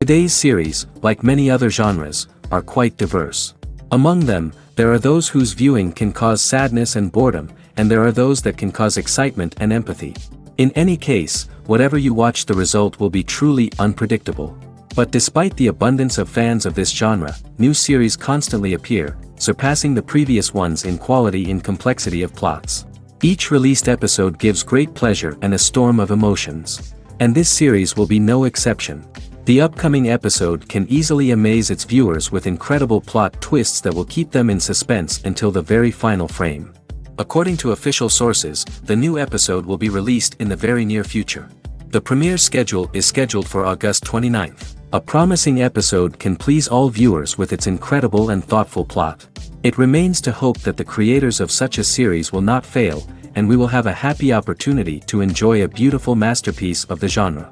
Today's series, like many other genres, are quite diverse. Among them, there are those whose viewing can cause sadness and boredom, and there are those that can cause excitement and empathy. In any case, whatever you watch, the result will be truly unpredictable. But despite the abundance of fans of this genre, new series constantly appear, surpassing the previous ones in quality and complexity of plots. Each released episode gives great pleasure and a storm of emotions. And this series will be no exception. The upcoming episode can easily amaze its viewers with incredible plot twists that will keep them in suspense until the very final frame. According to official sources, the new episode will be released in the very near future. The premiere schedule is scheduled for August 29th. A promising episode can please all viewers with its incredible and thoughtful plot. It remains to hope that the creators of such a series will not fail, and we will have a happy opportunity to enjoy a beautiful masterpiece of the genre.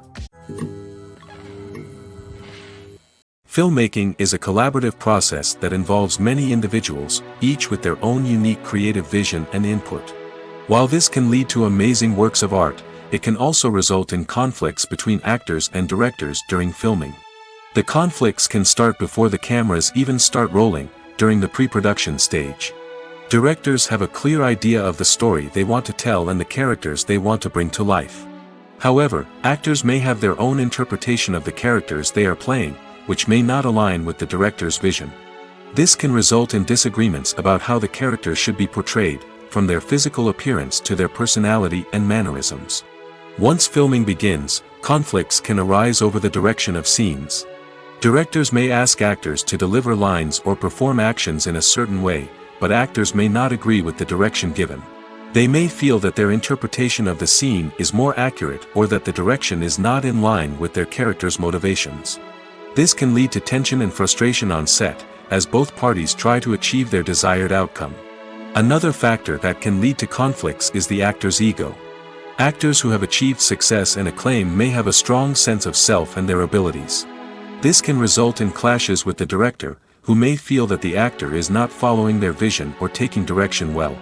Filmmaking is a collaborative process that involves many individuals, each with their own unique creative vision and input. While this can lead to amazing works of art, it can also result in conflicts between actors and directors during filming. The conflicts can start before the cameras even start rolling, during the pre-production stage. Directors have a clear idea of the story they want to tell and the characters they want to bring to life. However, actors may have their own interpretation of the characters they are playing, which may not align with the director's vision. This can result in disagreements about how the characters should be portrayed, from their physical appearance to their personality and mannerisms. Once filming begins, conflicts can arise over the direction of scenes. Directors may ask actors to deliver lines or perform actions in a certain way, but actors may not agree with the direction given. They may feel that their interpretation of the scene is more accurate or that the direction is not in line with their character's motivations. This can lead to tension and frustration on set, as both parties try to achieve their desired outcome. Another factor that can lead to conflicts is the actor's ego. Actors who have achieved success and acclaim may have a strong sense of self and their abilities. This can result in clashes with the director, who may feel that the actor is not following their vision or taking direction well.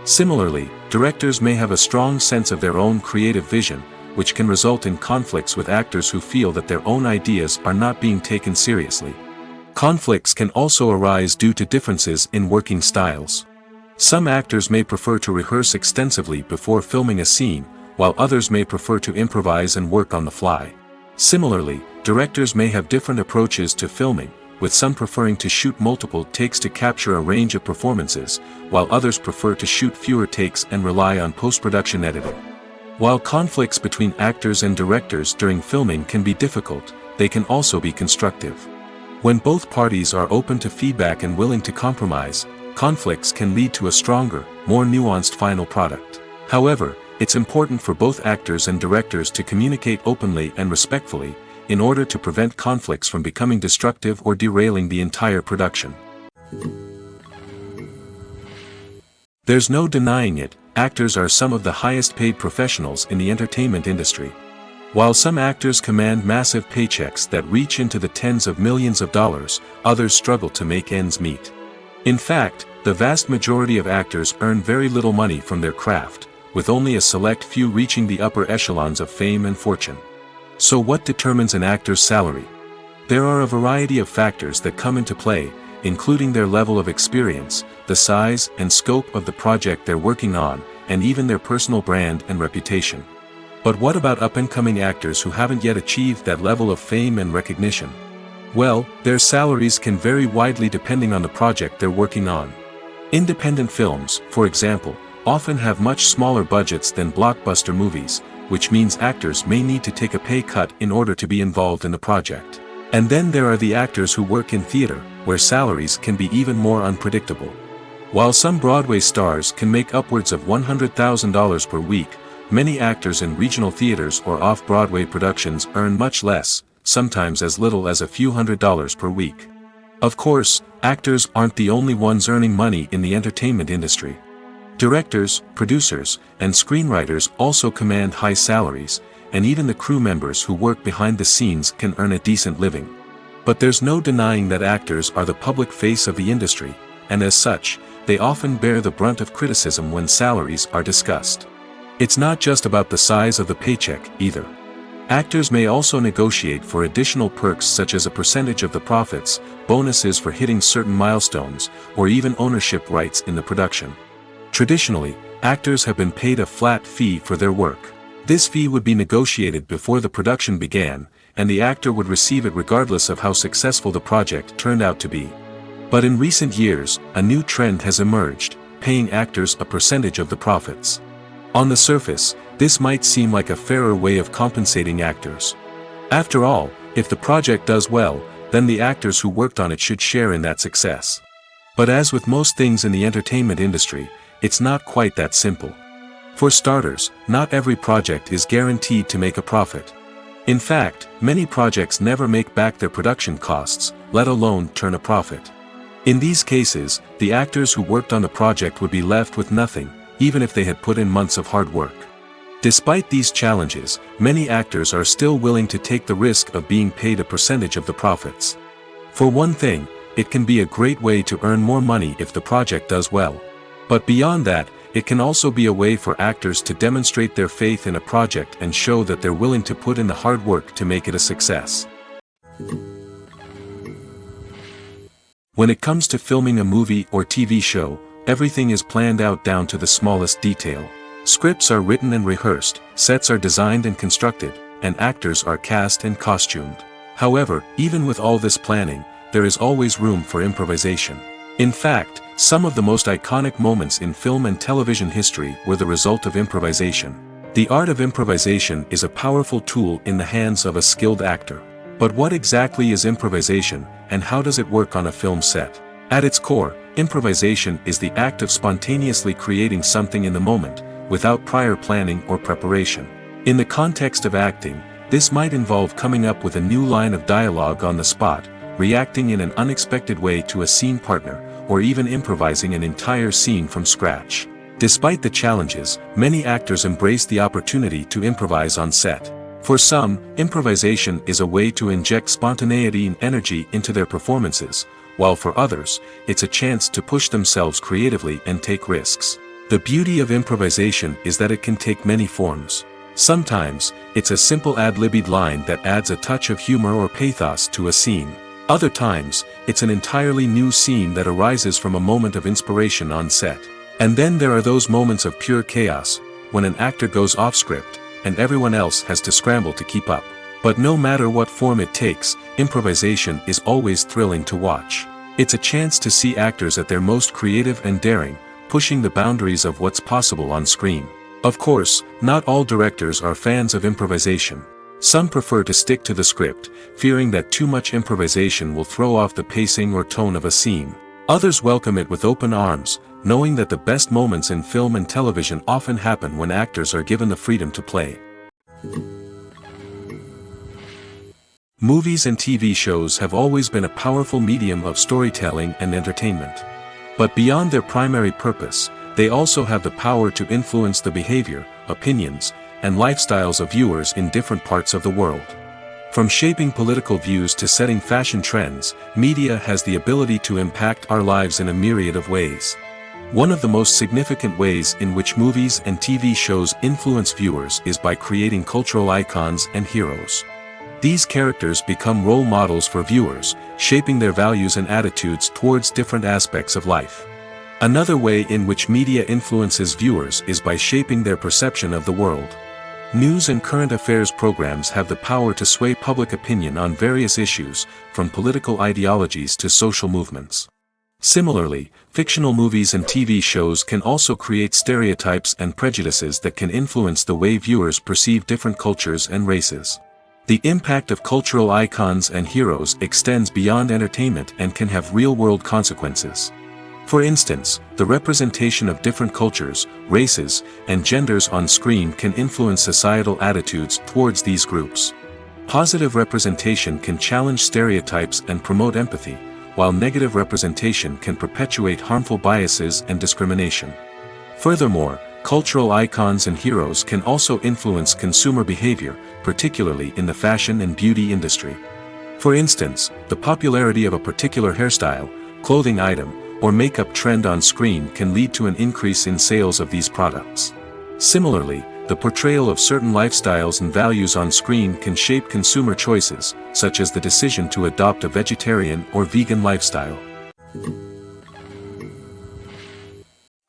Similarly, directors may have a strong sense of their own creative vision, which can result in conflicts with actors who feel that their own ideas are not being taken seriously. Conflicts can also arise due to differences in working styles. Some actors may prefer to rehearse extensively before filming a scene, while others may prefer to improvise and work on the fly. Similarly, directors may have different approaches to filming, with some preferring to shoot multiple takes to capture a range of performances, while others prefer to shoot fewer takes and rely on post-production editing. While conflicts between actors and directors during filming can be difficult, they can also be constructive. When both parties are open to feedback and willing to compromise, conflicts can lead to a stronger, more nuanced final product. However, it's important for both actors and directors to communicate openly and respectfully, in order to prevent conflicts from becoming destructive or derailing the entire production. There's no denying it, actors are some of the highest paid professionals in the entertainment industry. While some actors command massive paychecks that reach into the tens of millions of dollars, others struggle to make ends meet. In fact, the vast majority of actors earn very little money from their craft, with only a select few reaching the upper echelons of fame and fortune. So what determines an actor's salary? There are a variety of factors that come into play, including their level of experience, the size and scope of the project they're working on, and even their personal brand and reputation. But what about up-and-coming actors who haven't yet achieved that level of fame and recognition? Well, their salaries can vary widely depending on the project they're working on. Independent films, for example, often have much smaller budgets than blockbuster movies, which means actors may need to take a pay cut in order to be involved in the project. And then there are the actors who work in theater, where salaries can be even more unpredictable. While some Broadway stars can make upwards of $100,000 per week, many actors in regional theaters or off-Broadway productions earn much less, sometimes as little as a few $100s per week. Of course, actors aren't the only ones earning money in the entertainment industry. Directors, producers, and screenwriters also command high salaries, and even the crew members who work behind the scenes can earn a decent living. But there's no denying that actors are the public face of the industry, and as such, they often bear the brunt of criticism when salaries are discussed. It's not just about the size of the paycheck, either. Actors may also negotiate for additional perks such as a percentage of the profits, bonuses for hitting certain milestones, or even ownership rights in the production. Traditionally, actors have been paid a flat fee for their work. This fee would be negotiated before the production began, and the actor would receive it regardless of how successful the project turned out to be. But in recent years, a new trend has emerged, paying actors a percentage of the profits. On the surface, this might seem like a fairer way of compensating actors. After all, if the project does well, then the actors who worked on it should share in that success. But as with most things in the entertainment industry, it's not quite that simple. For starters, not every project is guaranteed to make a profit. In fact, many projects never make back their production costs, let alone turn a profit. In these cases, the actors who worked on the project would be left with nothing, even if they had put in months of hard work. Despite these challenges, many actors are still willing to take the risk of being paid a percentage of the profits. For one thing, it can be a great way to earn more money if the project does well. But beyond that, it can also be a way for actors to demonstrate their faith in a project and show that they're willing to put in the hard work to make it a success. When it comes to filming a movie or TV show, everything is planned out down to the smallest detail. Scripts are written and rehearsed, sets are designed and constructed, and actors are cast and costumed. However, even with all this planning, there is always room for improvisation. In fact, some of the most iconic moments in film and television history were the result of improvisation. The art of improvisation is a powerful tool in the hands of a skilled actor. But what exactly is improvisation, and how does it work on a film set? At its core, improvisation is the act of spontaneously creating something in the moment, without prior planning or preparation. In the context of acting, this might involve coming up with a new line of dialogue on the spot, reacting in an unexpected way to a scene partner, or even improvising an entire scene from scratch. Despite the challenges, many actors embrace the opportunity to improvise on set. For some, improvisation is a way to inject spontaneity and energy into their performances, while for others, it's a chance to push themselves creatively and take risks. The beauty of improvisation is that it can take many forms. Sometimes, it's a simple ad-libbed line that adds a touch of humor or pathos to a scene. Other times, it's an entirely new scene that arises from a moment of inspiration on set. And then there are those moments of pure chaos, when an actor goes off script, and everyone else has to scramble to keep up. But no matter what form it takes, improvisation is always thrilling to watch. It's a chance to see actors at their most creative and daring, pushing the boundaries of what's possible on screen. Of course, not all directors are fans of improvisation. Some prefer to stick to the script, fearing that too much improvisation will throw off the pacing or tone of a scene. Others welcome it with open arms, knowing that the best moments in film and television often happen when actors are given the freedom to play. Movies and TV shows have always been a powerful medium of storytelling and entertainment. But beyond their primary purpose, they also have the power to influence the behavior, opinions, and lifestyles of viewers in different parts of the world. From shaping political views to setting fashion trends, media has the ability to impact our lives in a myriad of ways. One of the most significant ways in which movies and TV shows influence viewers is by creating cultural icons and heroes. These characters become role models for viewers, shaping their values and attitudes towards different aspects of life. Another way in which media influences viewers is by shaping their perception of the world. News and current affairs programs have the power to sway public opinion on various issues, from political ideologies to social movements. Similarly, fictional movies and TV shows can also create stereotypes and prejudices that can influence the way viewers perceive different cultures and races. The impact of cultural icons and heroes extends beyond entertainment and can have real-world consequences. For instance, the representation of different cultures, races, and genders on screen can influence societal attitudes towards these groups. Positive representation can challenge stereotypes and promote empathy, while negative representation can perpetuate harmful biases and discrimination. Furthermore, cultural icons and heroes can also influence consumer behavior, particularly in the fashion and beauty industry. For instance, the popularity of a particular hairstyle, clothing item, or makeup trend on screen can lead to an increase in sales of these products. Similarly, the portrayal of certain lifestyles and values on screen can shape consumer choices, such as the decision to adopt a vegetarian or vegan lifestyle.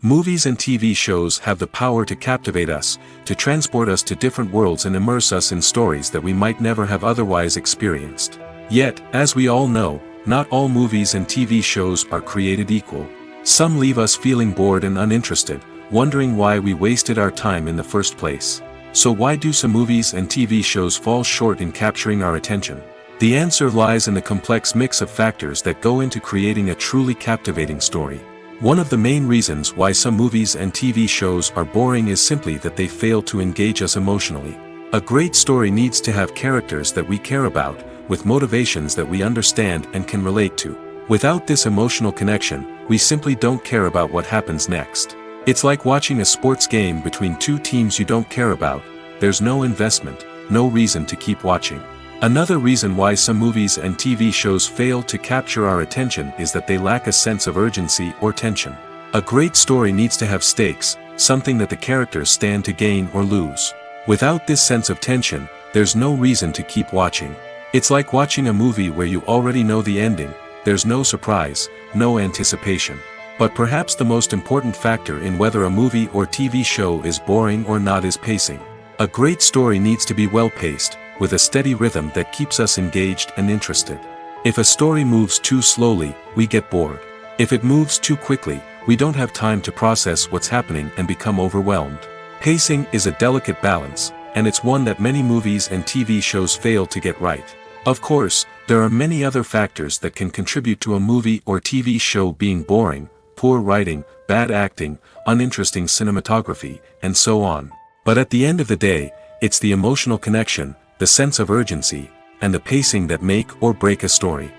Movies and TV shows have the power to captivate us, to transport us to different worlds and immerse us in stories that we might never have otherwise experienced. Yet, as we all know, not all movies and TV shows are created equal. Some leave us feeling bored and uninterested, wondering why we wasted our time in the first place. So why do some movies and TV shows fall short in capturing our attention? The answer lies in the complex mix of factors that go into creating a truly captivating story. One of the main reasons why some movies and TV shows are boring is simply that they fail to engage us emotionally. A great story needs to have characters that we care about, with motivations that we understand and can relate to. Without this emotional connection, we simply don't care about what happens next. It's like watching a sports game between two teams you don't care about. There's no investment, no reason to keep watching. Another reason why some movies and TV shows fail to capture our attention is that they lack a sense of urgency or tension. A great story needs to have stakes, something that the characters stand to gain or lose. Without this sense of tension, there's no reason to keep watching. It's like watching a movie where you already know the ending. There's no surprise, no anticipation. But perhaps the most important factor in whether a movie or TV show is boring or not is pacing. A great story needs to be well-paced, with a steady rhythm that keeps us engaged and interested. If a story moves too slowly, we get bored. If it moves too quickly, we don't have time to process what's happening and become overwhelmed. Pacing is a delicate balance, and it's one that many movies and TV shows fail to get right. Of course, there are many other factors that can contribute to a movie or TV show being boring: poor writing, bad acting, uninteresting cinematography, and so on. But at the end of the day, it's the emotional connection, the sense of urgency, and the pacing that make or break a story.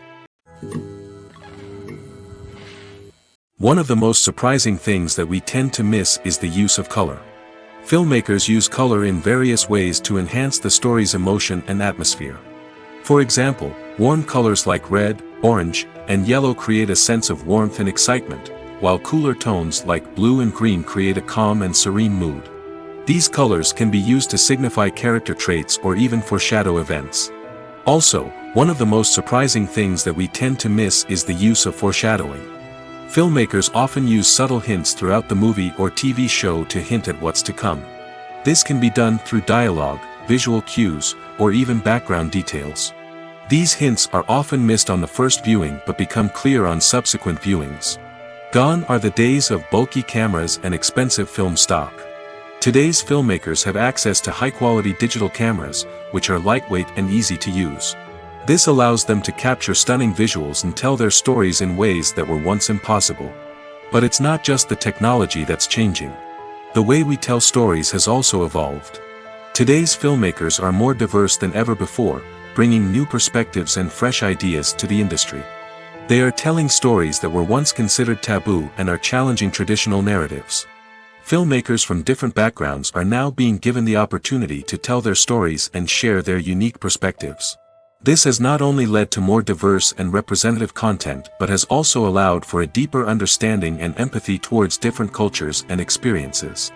One of the most surprising things that we tend to miss is the use of color. Filmmakers use color in various ways to enhance the story's emotion and atmosphere. For example, warm colors like red, orange, and yellow create a sense of warmth and excitement, while cooler tones like blue and green create a calm and serene mood. These colors can be used to signify character traits or even foreshadow events. Also, one of the most surprising things that we tend to miss is the use of foreshadowing. Filmmakers often use subtle hints throughout the movie or TV show to hint at what's to come. This can be done through dialogue, visual cues, or even background details. These hints are often missed on the first viewing but become clear on subsequent viewings. Gone are the days of bulky cameras and expensive film stock. Today's filmmakers have access to high-quality digital cameras, which are lightweight and easy to use. This allows them to capture stunning visuals and tell their stories in ways that were once impossible. But it's not just the technology that's changing. The way we tell stories has also evolved. Today's filmmakers are more diverse than ever before, bringing new perspectives and fresh ideas to the industry. They are telling stories that were once considered taboo and are challenging traditional narratives. Filmmakers from different backgrounds are now being given the opportunity to tell their stories and share their unique perspectives. This has not only led to more diverse and representative content but has also allowed for a deeper understanding and empathy towards different cultures and experiences.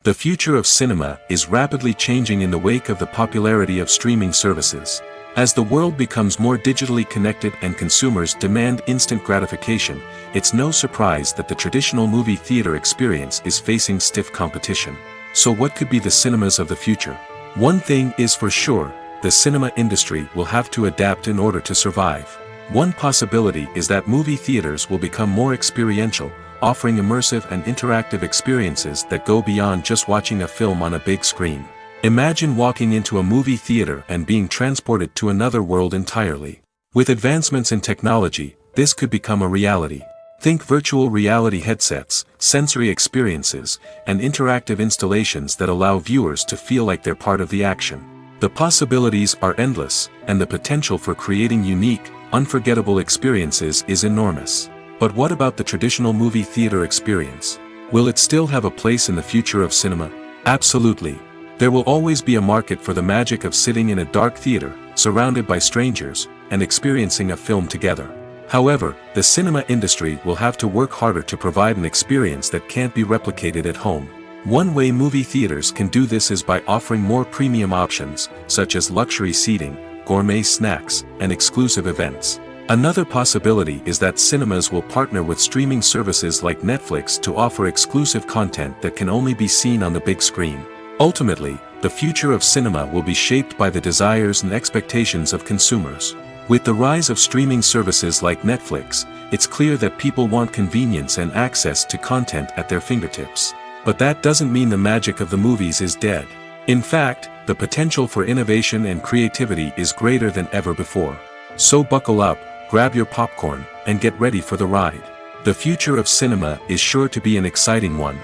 The future of cinema is rapidly changing in the wake of the popularity of streaming services. As the world becomes more digitally connected and consumers demand instant gratification, it's no surprise that the traditional movie theater experience is facing stiff competition. So what could be the cinemas of the future? One thing is for sure, the cinema industry will have to adapt in order to survive. One possibility is that movie theaters will become more experiential, offering immersive and interactive experiences that go beyond just watching a film on a big screen. Imagine walking into a movie theater and being transported to another world entirely. With advancements in technology, this could become a reality. Think virtual reality headsets, sensory experiences, and interactive installations that allow viewers to feel like they're part of the action. The possibilities are endless, and the potential for creating unique, unforgettable experiences is enormous. But what about the traditional movie theater experience? Will it still have a place in the future of cinema? Absolutely. There will always be a market for the magic of sitting in a dark theater, surrounded by strangers, and experiencing a film together. However, the cinema industry will have to work harder to provide an experience that can't be replicated at home. One way movie theaters can do this is by offering more premium options, such as luxury seating, gourmet snacks, and exclusive events. Another possibility is that cinemas will partner with streaming services like Netflix to offer exclusive content that can only be seen on the big screen. Ultimately, the future of cinema will be shaped by the desires and expectations of consumers. With the rise of streaming services like Netflix, it's clear that people want convenience and access to content at their fingertips. But that doesn't mean the magic of the movies is dead. In fact, the potential for innovation and creativity is greater than ever before. So buckle up, grab your popcorn, and get ready for the ride. The future of cinema is sure to be an exciting one.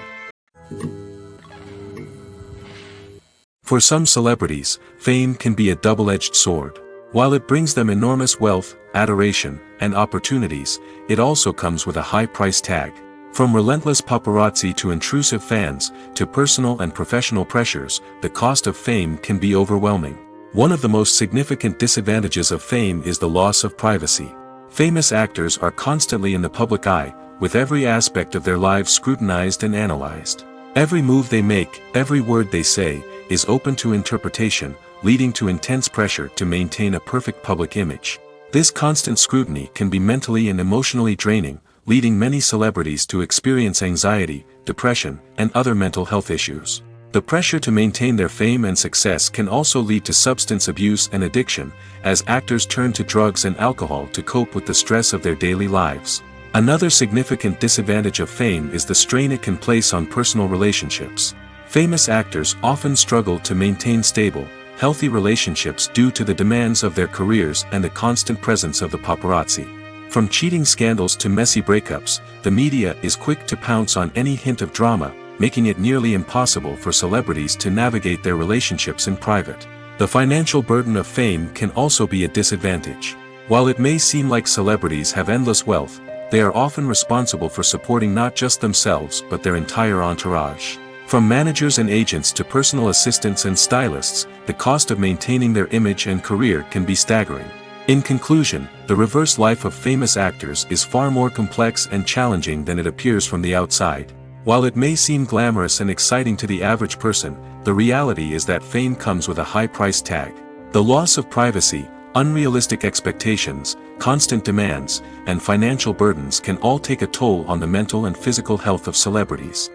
For some celebrities, fame can be a double-edged sword. While it brings them enormous wealth, adoration, and opportunities, it also comes with a high price tag. From relentless paparazzi to intrusive fans, to personal and professional pressures, the cost of fame can be overwhelming. One of the most significant disadvantages of fame is the loss of privacy. Famous actors are constantly in the public eye, with every aspect of their lives scrutinized and analyzed. Every move they make, every word they say, is open to interpretation, leading to intense pressure to maintain a perfect public image. This constant scrutiny can be mentally and emotionally draining, leading many celebrities to experience anxiety, depression, and other mental health issues. The pressure to maintain their fame and success can also lead to substance abuse and addiction, as actors turn to drugs and alcohol to cope with the stress of their daily lives. Another significant disadvantage of fame is the strain it can place on personal relationships. Famous actors often struggle to maintain stable, healthy relationships due to the demands of their careers and the constant presence of the paparazzi. From cheating scandals to messy breakups, the media is quick to pounce on any hint of drama, making it nearly impossible for celebrities to navigate their relationships in private. The financial burden of fame can also be a disadvantage. While it may seem like celebrities have endless wealth, they are often responsible for supporting not just themselves but their entire entourage. From managers and agents to personal assistants and stylists, the cost of maintaining their image and career can be staggering. In conclusion, the reverse life of famous actors is far more complex and challenging than it appears from the outside. While it may seem glamorous and exciting to the average person, the reality is that fame comes with a high price tag. The loss of privacy, unrealistic expectations, constant demands, and financial burdens can all take a toll on the mental and physical health of celebrities.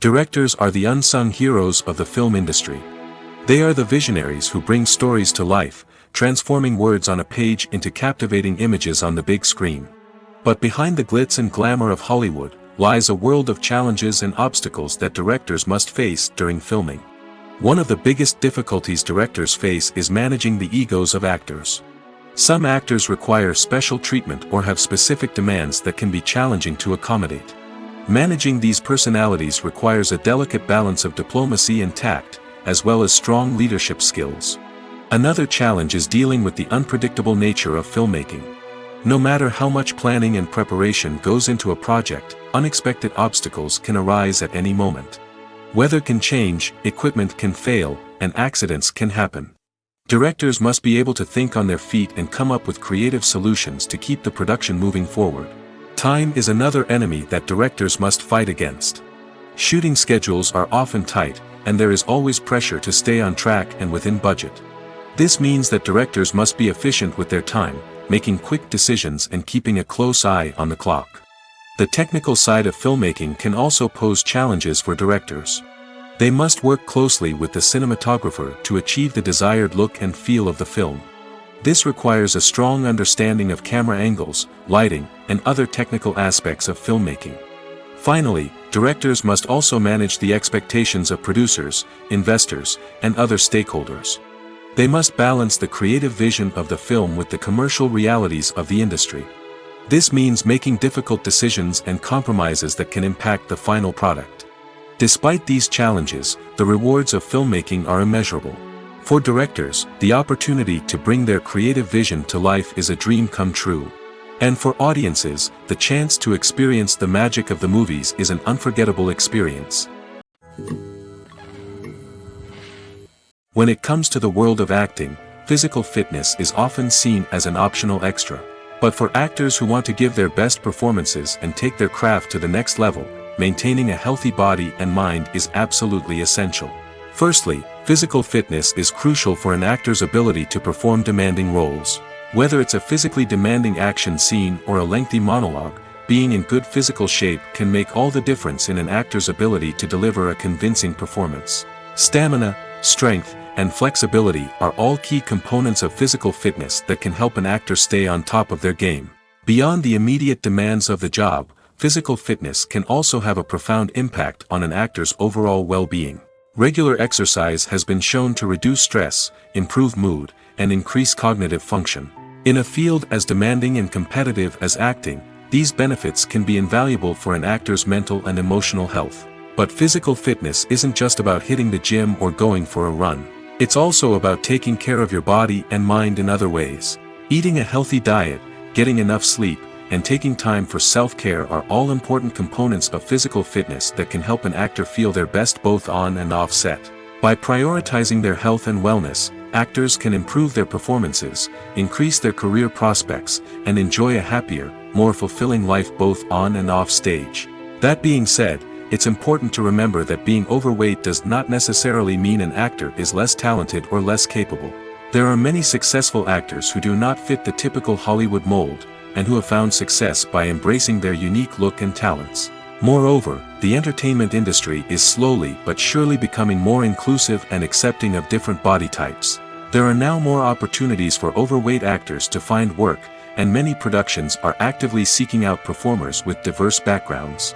Directors are the unsung heroes of the film industry. They are the visionaries who bring stories to life, transforming words on a page into captivating images on the big screen. But behind the glitz and glamour of Hollywood, lies a world of challenges and obstacles that directors must face during filming. One of the biggest difficulties directors face is managing the egos of actors. Some actors require special treatment or have specific demands that can be challenging to accommodate. Managing these personalities requires a delicate balance of diplomacy and tact, as well as strong leadership skills. Another challenge is dealing with the unpredictable nature of filmmaking. No matter how much planning and preparation goes into a project, unexpected obstacles can arise at any moment. Weather can change, equipment can fail, and accidents can happen. Directors must be able to think on their feet and come up with creative solutions to keep the production moving forward. Time is another enemy that directors must fight against. Shooting schedules are often tight, and there is always pressure to stay on track and within budget. This means that directors must be efficient with their time, making quick decisions and keeping a close eye on the clock. The technical side of filmmaking can also pose challenges for directors. They must work closely with the cinematographer to achieve the desired look and feel of the film. This requires a strong understanding of camera angles, lighting, and other technical aspects of filmmaking. Finally, directors must also manage the expectations of producers, investors, and other stakeholders. They must balance the creative vision of the film with the commercial realities of the industry. This means making difficult decisions and compromises that can impact the final product. Despite these challenges, the rewards of filmmaking are immeasurable. For directors, the opportunity to bring their creative vision to life is a dream come true. And for audiences, the chance to experience the magic of the movies is an unforgettable experience. When it comes to the world of acting, physical fitness is often seen as an optional extra. But for actors who want to give their best performances and take their craft to the next level, maintaining a healthy body and mind is absolutely essential. Firstly, physical fitness is crucial for an actor's ability to perform demanding roles. Whether it's a physically demanding action scene or a lengthy monologue, being in good physical shape can make all the difference in an actor's ability to deliver a convincing performance. Stamina, strength, and flexibility are all key components of physical fitness that can help an actor stay on top of their game. Beyond the immediate demands of the job, physical fitness can also have a profound impact on an actor's overall well-being. Regular exercise has been shown to reduce stress, improve mood, and increase cognitive function. In a field as demanding and competitive as acting, these benefits can be invaluable for an actor's mental and emotional health. But physical fitness isn't just about hitting the gym or going for a run. It's also about taking care of your body and mind in other ways. Eating a healthy diet, getting enough sleep, and taking time for self-care are all important components of physical fitness that can help an actor feel their best both on and off set. By prioritizing their health and wellness, actors can improve their performances, increase their career prospects, and enjoy a happier, more fulfilling life both on and off stage. That being said, it's important to remember that being overweight does not necessarily mean an actor is less talented or less capable. There are many successful actors who do not fit the typical Hollywood mold, and who have found success by embracing their unique look and talents. Moreover, the entertainment industry is slowly but surely becoming more inclusive and accepting of different body types. There are now more opportunities for overweight actors to find work, and many productions are actively seeking out performers with diverse backgrounds.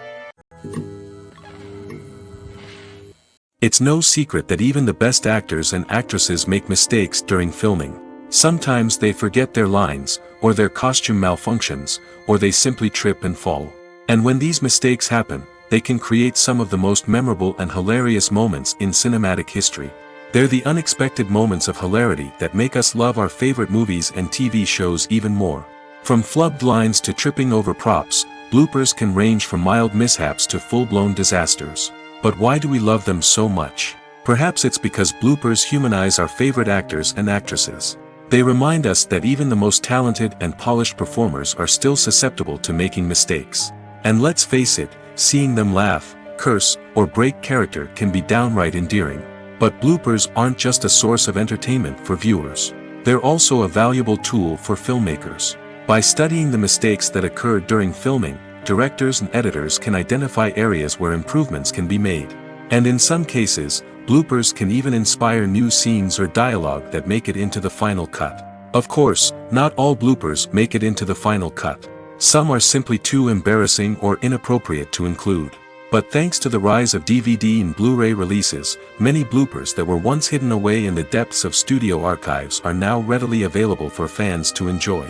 It's no secret that even the best actors and actresses make mistakes during filming. Sometimes they forget their lines, or their costume malfunctions, or they simply trip and fall. And when these mistakes happen, they can create some of the most memorable and hilarious moments in cinematic history. They're the unexpected moments of hilarity that make us love our favorite movies and TV shows even more. From flubbed lines to tripping over props, bloopers can range from mild mishaps to full-blown disasters. But why do we love them so much? Perhaps it's because bloopers humanize our favorite actors and actresses. They remind us that even the most talented and polished performers are still susceptible to making mistakes. And let's face it, seeing them laugh, curse, or break character can be downright endearing. But bloopers aren't just a source of entertainment for viewers. They're also a valuable tool for filmmakers. By studying the mistakes that occurred during filming, directors and editors can identify areas where improvements can be made. And in some cases, bloopers can even inspire new scenes or dialogue that make it into the final cut. Of course, not all bloopers make it into the final cut. Some are simply too embarrassing or inappropriate to include. But thanks to the rise of DVD and Blu-ray releases, many bloopers that were once hidden away in the depths of studio archives are now readily available for fans to enjoy.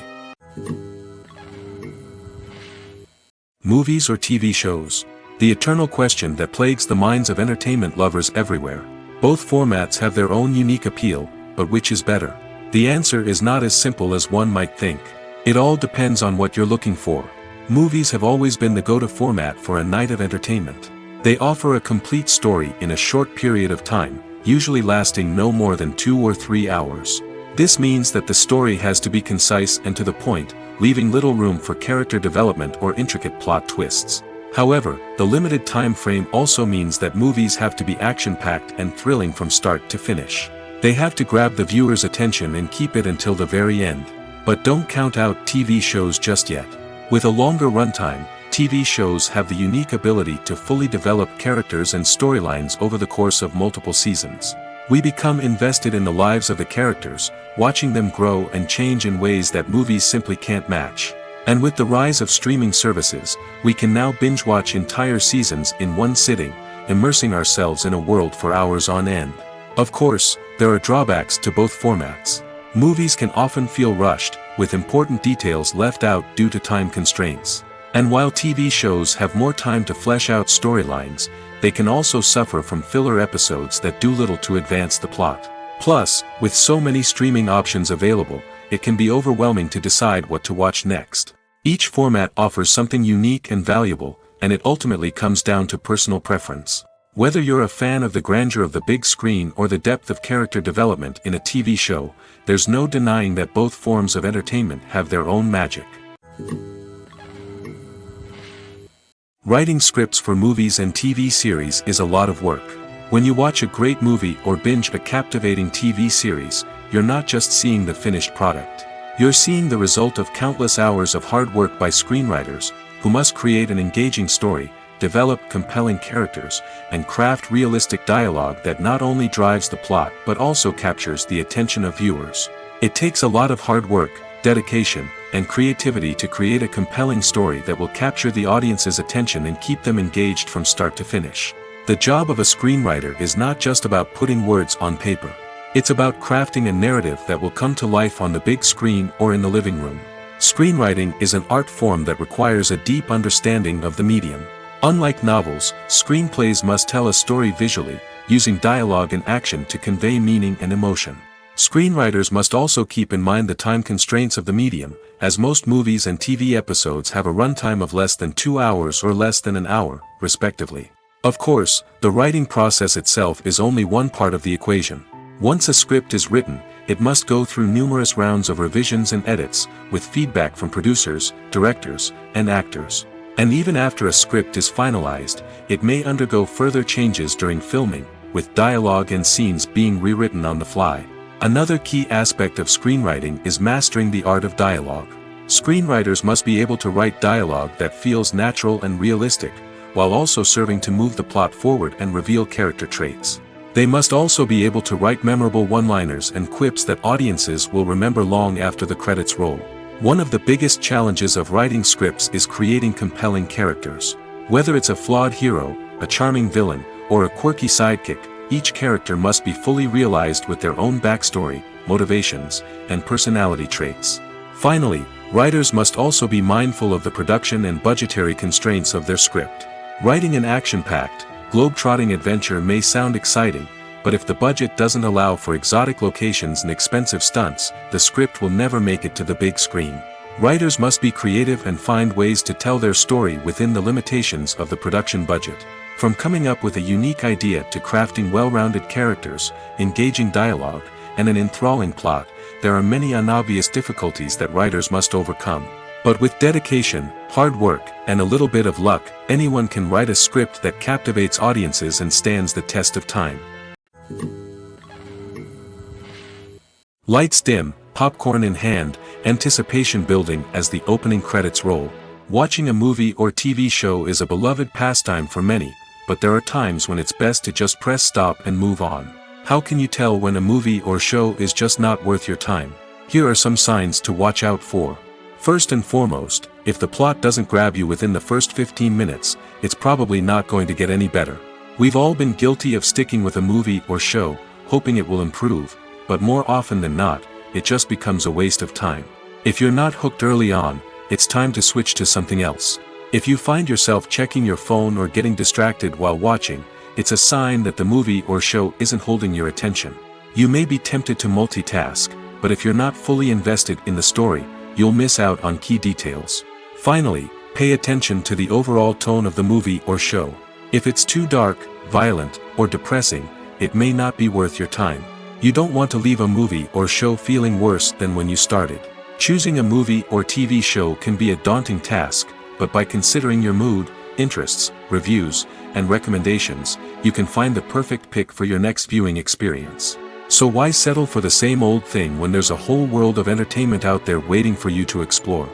Movies or TV shows? The eternal question that plagues the minds of entertainment lovers everywhere. Both formats have their own unique appeal, but which is better? The answer is not as simple as one might think. It all depends on what you're looking for. Movies have always been the go-to format for a night of entertainment. They offer a complete story in a short period of time, usually lasting no more than 2 or 3 hours. This means that the story has to be concise and to the point, leaving little room for character development or intricate plot twists. However, the limited time frame also means that movies have to be action-packed and thrilling from start to finish. They have to grab the viewer's attention and keep it until the very end. But don't count out TV shows just yet. With a longer runtime, TV shows have the unique ability to fully develop characters and storylines over the course of multiple seasons. We become invested in the lives of the characters, watching them grow and change in ways that movies simply can't match. And with the rise of streaming services, we can now binge-watch entire seasons in one sitting, immersing ourselves in a world for hours on end. Of course, there are drawbacks to both formats. Movies can often feel rushed, with important details left out due to time constraints. And while TV shows have more time to flesh out storylines, they can also suffer from filler episodes that do little to advance the plot. Plus, with so many streaming options available, it can be overwhelming to decide what to watch next. Each format offers something unique and valuable, and it ultimately comes down to personal preference. Whether you're a fan of the grandeur of the big screen or the depth of character development in a TV show, there's no denying that both forms of entertainment have their own magic. Writing scripts for movies and TV series is a lot of work. When you watch a great movie or binge a captivating TV series, you're not just seeing the finished product. You're seeing the result of countless hours of hard work by screenwriters, who must create an engaging story, develop compelling characters, and craft realistic dialogue that not only drives the plot but also captures the attention of viewers. It takes a lot of hard work, dedication, and creativity to create a compelling story that will capture the audience's attention and keep them engaged from start to finish. The job of a screenwriter is not just about putting words on paper. It's about crafting a narrative that will come to life on the big screen or in the living room. Screenwriting is an art form that requires a deep understanding of the medium. Unlike novels, screenplays must tell a story visually, using dialogue and action to convey meaning and emotion. Screenwriters must also keep in mind the time constraints of the medium, as most movies and TV episodes have a runtime of less than 2 hours or less than an hour, respectively. Of course, the writing process itself is only one part of the equation. Once a script is written, it must go through numerous rounds of revisions and edits, with feedback from producers, directors, and actors. And even after a script is finalized, it may undergo further changes during filming, with dialogue and scenes being rewritten on the fly. Another key aspect of screenwriting is mastering the art of dialogue. Screenwriters must be able to write dialogue that feels natural and realistic, while also serving to move the plot forward and reveal character traits. They must also be able to write memorable one-liners and quips that audiences will remember long after the credits roll. One of the biggest challenges of writing scripts is creating compelling characters. Whether it's a flawed hero, a charming villain, or a quirky sidekick, each character must be fully realized with their own backstory, motivations, and personality traits. Finally, writers must also be mindful of the production and budgetary constraints of their script. Writing an action-packed, globe-trotting adventure may sound exciting, but if the budget doesn't allow for exotic locations and expensive stunts, the script will never make it to the big screen. Writers must be creative and find ways to tell their story within the limitations of the production budget. From coming up with a unique idea to crafting well-rounded characters, engaging dialogue, and an enthralling plot, there are many unobvious difficulties that writers must overcome. But with dedication, hard work, and a little bit of luck, anyone can write a script that captivates audiences and stands the test of time. Lights dim, popcorn in hand, anticipation building as the opening credits roll. Watching a movie or TV show is a beloved pastime for many, but there are times when it's best to just press stop and move on. How can you tell when a movie or show is just not worth your time? Here are some signs to watch out for. First and foremost, if the plot doesn't grab you within the first 15 minutes, it's probably not going to get any better. We've all been guilty of sticking with a movie or show, hoping it will improve, but more often than not, it just becomes a waste of time. If you're not hooked early on, it's time to switch to something else. If you find yourself checking your phone or getting distracted while watching, it's a sign that the movie or show isn't holding your attention. You may be tempted to multitask, but if you're not fully invested in the story, you'll miss out on key details. Finally, pay attention to the overall tone of the movie or show. If it's too dark, violent, or depressing, it may not be worth your time. You don't want to leave a movie or show feeling worse than when you started. Choosing a movie or TV show can be a daunting task, but by considering your mood, interests, reviews, and recommendations, you can find the perfect pick for your next viewing experience. So why settle for the same old thing when there's a whole world of entertainment out there waiting for you to explore?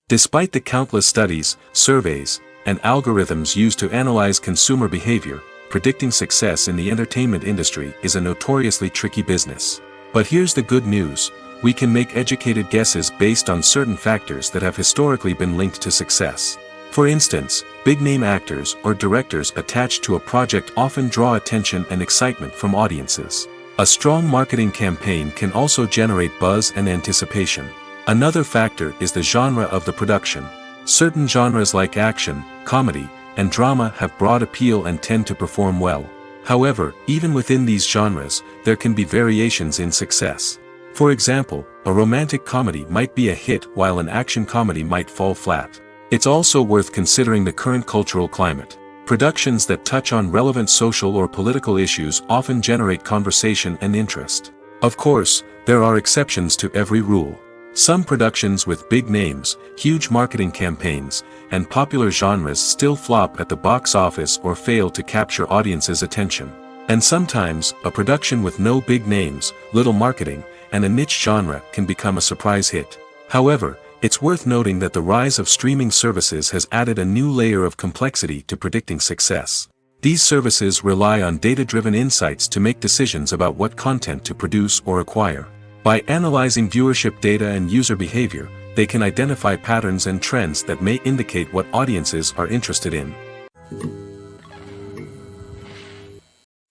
Despite the countless studies, surveys, and algorithms used to analyze consumer behavior, predicting success in the entertainment industry is a notoriously tricky business. But here's the good news: we can make educated guesses based on certain factors that have historically been linked to success. For instance, big-name actors or directors attached to a project often draw attention and excitement from audiences. A strong marketing campaign can also generate buzz and anticipation. Another factor is the genre of the production. Certain genres like action, comedy, and drama have broad appeal and tend to perform well. However, even within these genres, there can be variations in success. For example, a romantic comedy might be a hit while an action comedy might fall flat. It's also worth considering the current cultural climate. Productions that touch on relevant social or political issues often generate conversation and interest. Of course, there are exceptions to every rule. Some productions with big names, huge marketing campaigns, and popular genres still flop at the box office or fail to capture audiences' attention. And sometimes, a production with no big names, little marketing, and a niche genre can become a surprise hit. However, it's worth noting that the rise of streaming services has added a new layer of complexity to predicting success. These services rely on data-driven insights to make decisions about what content to produce or acquire. By analyzing viewership data and user behavior, they can identify patterns and trends that may indicate what audiences are interested in.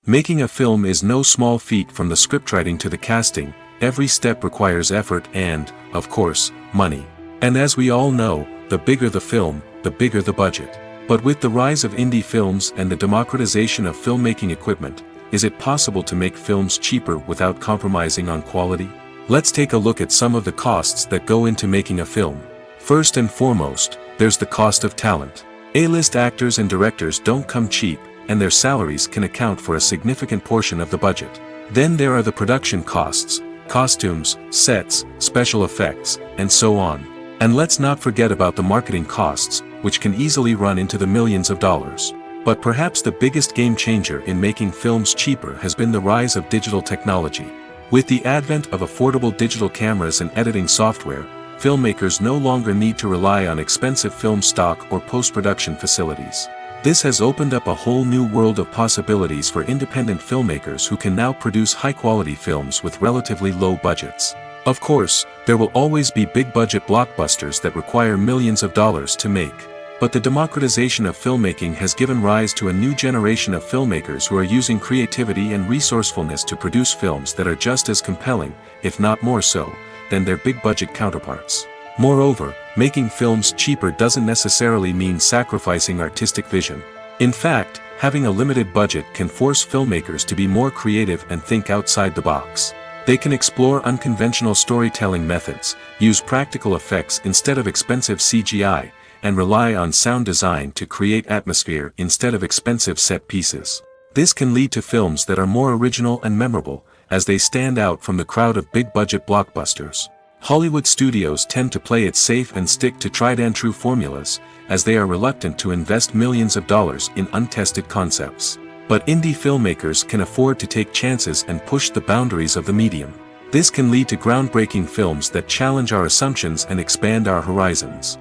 Making a film is no small feat. From the scriptwriting to the casting, every step requires effort and, of course, money. And as we all know, the bigger the film, the bigger the budget. But with the rise of indie films and the democratization of filmmaking equipment, is it possible to make films cheaper without compromising on quality? Let's take a look at some of the costs that go into making a film. First and foremost, there's the cost of talent. A-list actors and directors don't come cheap, and their salaries can account for a significant portion of the budget. Then there are the production costs, costumes, sets, special effects, and so on. And let's not forget about the marketing costs, which can easily run into the millions of dollars. But perhaps the biggest game changer in making films cheaper has been the rise of digital technology. With the advent of affordable digital cameras and editing software, filmmakers no longer need to rely on expensive film stock or post-production facilities. This has opened up a whole new world of possibilities for independent filmmakers who can now produce high-quality films with relatively low budgets. Of course, there will always be big-budget blockbusters that require millions of dollars to make. But the democratization of filmmaking has given rise to a new generation of filmmakers who are using creativity and resourcefulness to produce films that are just as compelling, if not more so, than their big-budget counterparts. Moreover, making films cheaper doesn't necessarily mean sacrificing artistic vision. In fact, having a limited budget can force filmmakers to be more creative and think outside the box. They can explore unconventional storytelling methods, use practical effects instead of expensive CGI, and rely on sound design to create atmosphere instead of expensive set pieces. This can lead to films that are more original and memorable, as they stand out from the crowd of big-budget blockbusters. Hollywood studios tend to play it safe and stick to tried-and-true formulas, as they are reluctant to invest millions of dollars in untested concepts. But indie filmmakers can afford to take chances and push the boundaries of the medium. This can lead to groundbreaking films that challenge our assumptions and expand our horizons.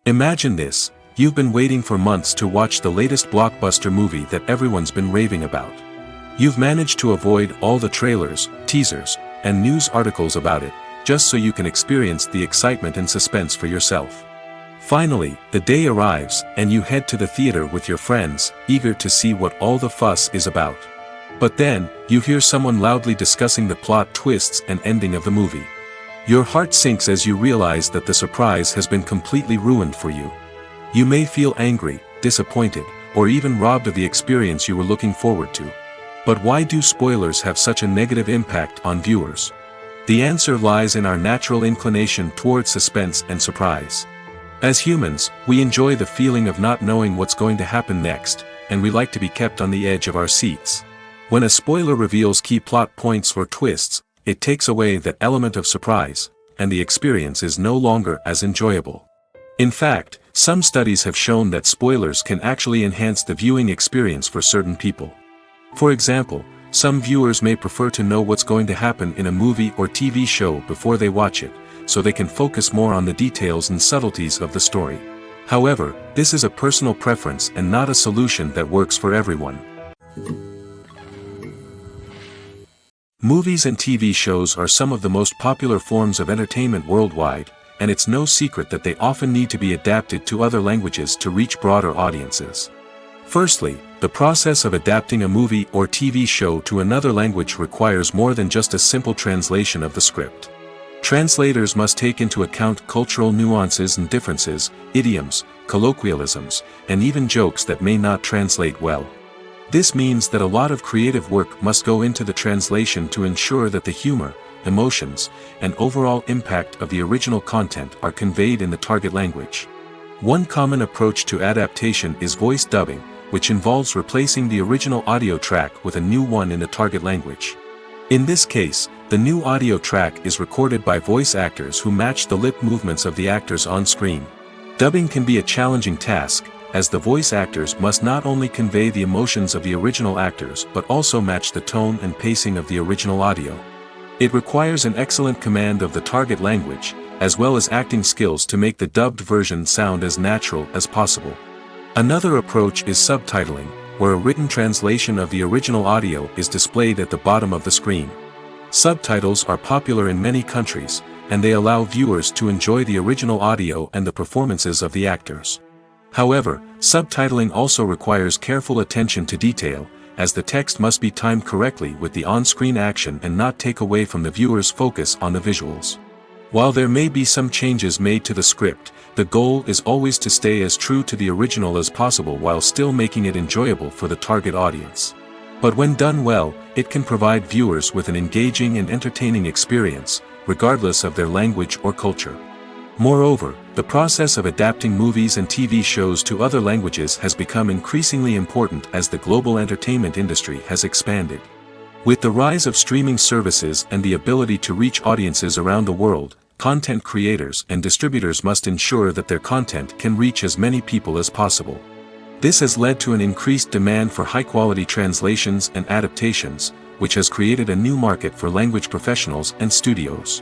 Imagine this: you've been waiting for months to watch the latest blockbuster movie that everyone's been raving about. You've managed to avoid all the trailers, teasers, and news articles about it, just so you can experience the excitement and suspense for yourself. Finally, the day arrives, and you head to the theater with your friends, eager to see what all the fuss is about. But then, you hear someone loudly discussing the plot twists and ending of the movie. Your heart sinks as you realize that the surprise has been completely ruined for you. You may feel angry, disappointed, or even robbed of the experience you were looking forward to. But why do spoilers have such a negative impact on viewers? The answer lies in our natural inclination towards suspense and surprise. As humans, we enjoy the feeling of not knowing what's going to happen next, and we like to be kept on the edge of our seats. When a spoiler reveals key plot points or twists, it takes away that element of surprise, and the experience is no longer as enjoyable. In fact, some studies have shown that spoilers can actually enhance the viewing experience for certain people. For example, some viewers may prefer to know what's going to happen in a movie or TV show before they watch it, so they can focus more on the details and subtleties of the story. However, this is a personal preference and not a solution that works for everyone. Movies and TV shows are some of the most popular forms of entertainment worldwide, and it's no secret that they often need to be adapted to other languages to reach broader audiences. Firstly, the process of adapting a movie or TV show to another language requires more than just a simple translation of the script. Translators must take into account cultural nuances and differences, idioms, colloquialisms, and even jokes that may not translate well. This means that a lot of creative work must go into the translation to ensure that the humor, emotions, and overall impact of the original content are conveyed in the target language. One common approach to adaptation is voice dubbing, which involves replacing the original audio track with a new one in the target language. In this case, the new audio track is recorded by voice actors who match the lip movements of the actors on screen. Dubbing can be a challenging task, as the voice actors must not only convey the emotions of the original actors but also match the tone and pacing of the original audio. It requires an excellent command of the target language, as well as acting skills to make the dubbed version sound as natural as possible. Another approach is subtitling, where a written translation of the original audio is displayed at the bottom of the screen. Subtitles are popular in many countries, and they allow viewers to enjoy the original audio and the performances of the actors. However, subtitling also requires careful attention to detail, as the text must be timed correctly with the on-screen action and not take away from the viewer's focus on the visuals. While there may be some changes made to the script, the goal is always to stay as true to the original as possible while still making it enjoyable for the target audience. But when done well, it can provide viewers with an engaging and entertaining experience, regardless of their language or culture. Moreover, the process of adapting movies and TV shows to other languages has become increasingly important as the global entertainment industry has expanded. With the rise of streaming services and the ability to reach audiences around the world, content creators and distributors must ensure that their content can reach as many people as possible. This has led to an increased demand for high-quality translations and adaptations, which has created a new market for language professionals and studios.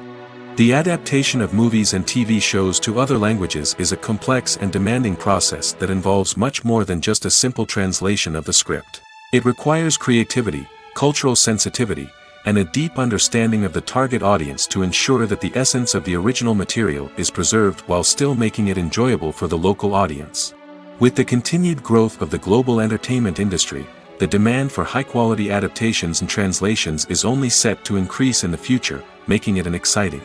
The adaptation of movies and TV shows to other languages is a complex and demanding process that involves much more than just a simple translation of the script. It requires creativity, cultural sensitivity, and a deep understanding of the target audience to ensure that the essence of the original material is preserved while still making it enjoyable for the local audience. With the continued growth of the global entertainment industry, the demand for high-quality adaptations and translations is only set to increase in the future, making it an exciting.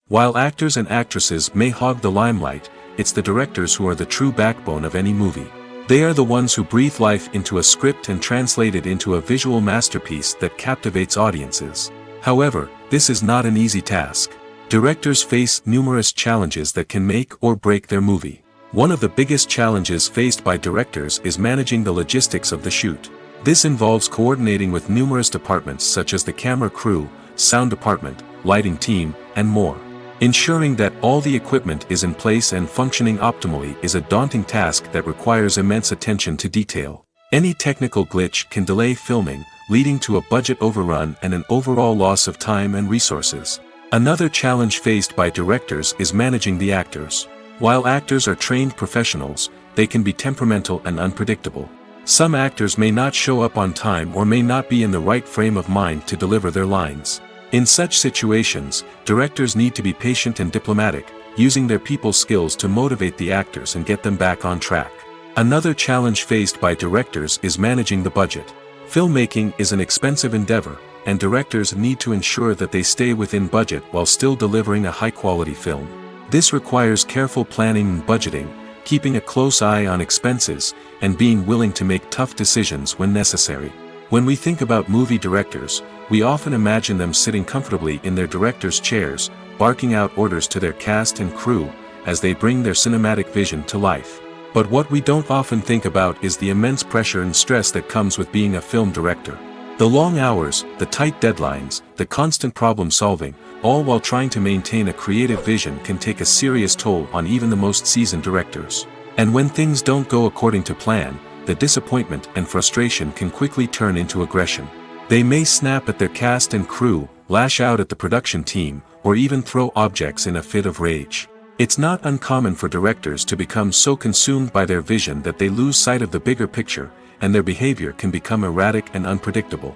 While actors and actresses may hog the limelight, it's the directors who are the true backbone of any movie. They are the ones who breathe life into a script and translate it into a visual masterpiece that captivates audiences. However, this is not an easy task. Directors face numerous challenges that can make or break their movie. One of the biggest challenges faced by directors is managing the logistics of the shoot. This involves coordinating with numerous departments such as the camera crew, sound department, lighting team, and more. Ensuring that all the equipment is in place and functioning optimally is a daunting task that requires immense attention to detail. Any technical glitch can delay filming, leading to a budget overrun and an overall loss of time and resources. Another challenge faced by directors is managing the actors. While actors are trained professionals, they can be temperamental and unpredictable. Some actors may not show up on time or may not be in the right frame of mind to deliver their lines. In such situations, directors need to be patient and diplomatic, using their people skills to motivate the actors and get them back on track. Another challenge faced by directors is managing the budget. Filmmaking is an expensive endeavor, and directors need to ensure that they stay within budget while still delivering a high-quality film. This requires careful planning and budgeting, keeping a close eye on expenses, and being willing to make tough decisions when necessary. When we think about movie directors, we often imagine them sitting comfortably in their director's chairs, barking out orders to their cast and crew, as they bring their cinematic vision to life. But what we don't often think about is the immense pressure and stress that comes with being a film director. The long hours, the tight deadlines, the constant problem solving, all while trying to maintain a creative vision can take a serious toll on even the most seasoned directors. And when things don't go according to plan, the disappointment and frustration can quickly turn into aggression. They may snap at their cast and crew, lash out at the production team, or even throw objects in a fit of rage. It's not uncommon for directors to become so consumed by their vision that they lose sight of the bigger picture, and their behavior can become erratic and unpredictable.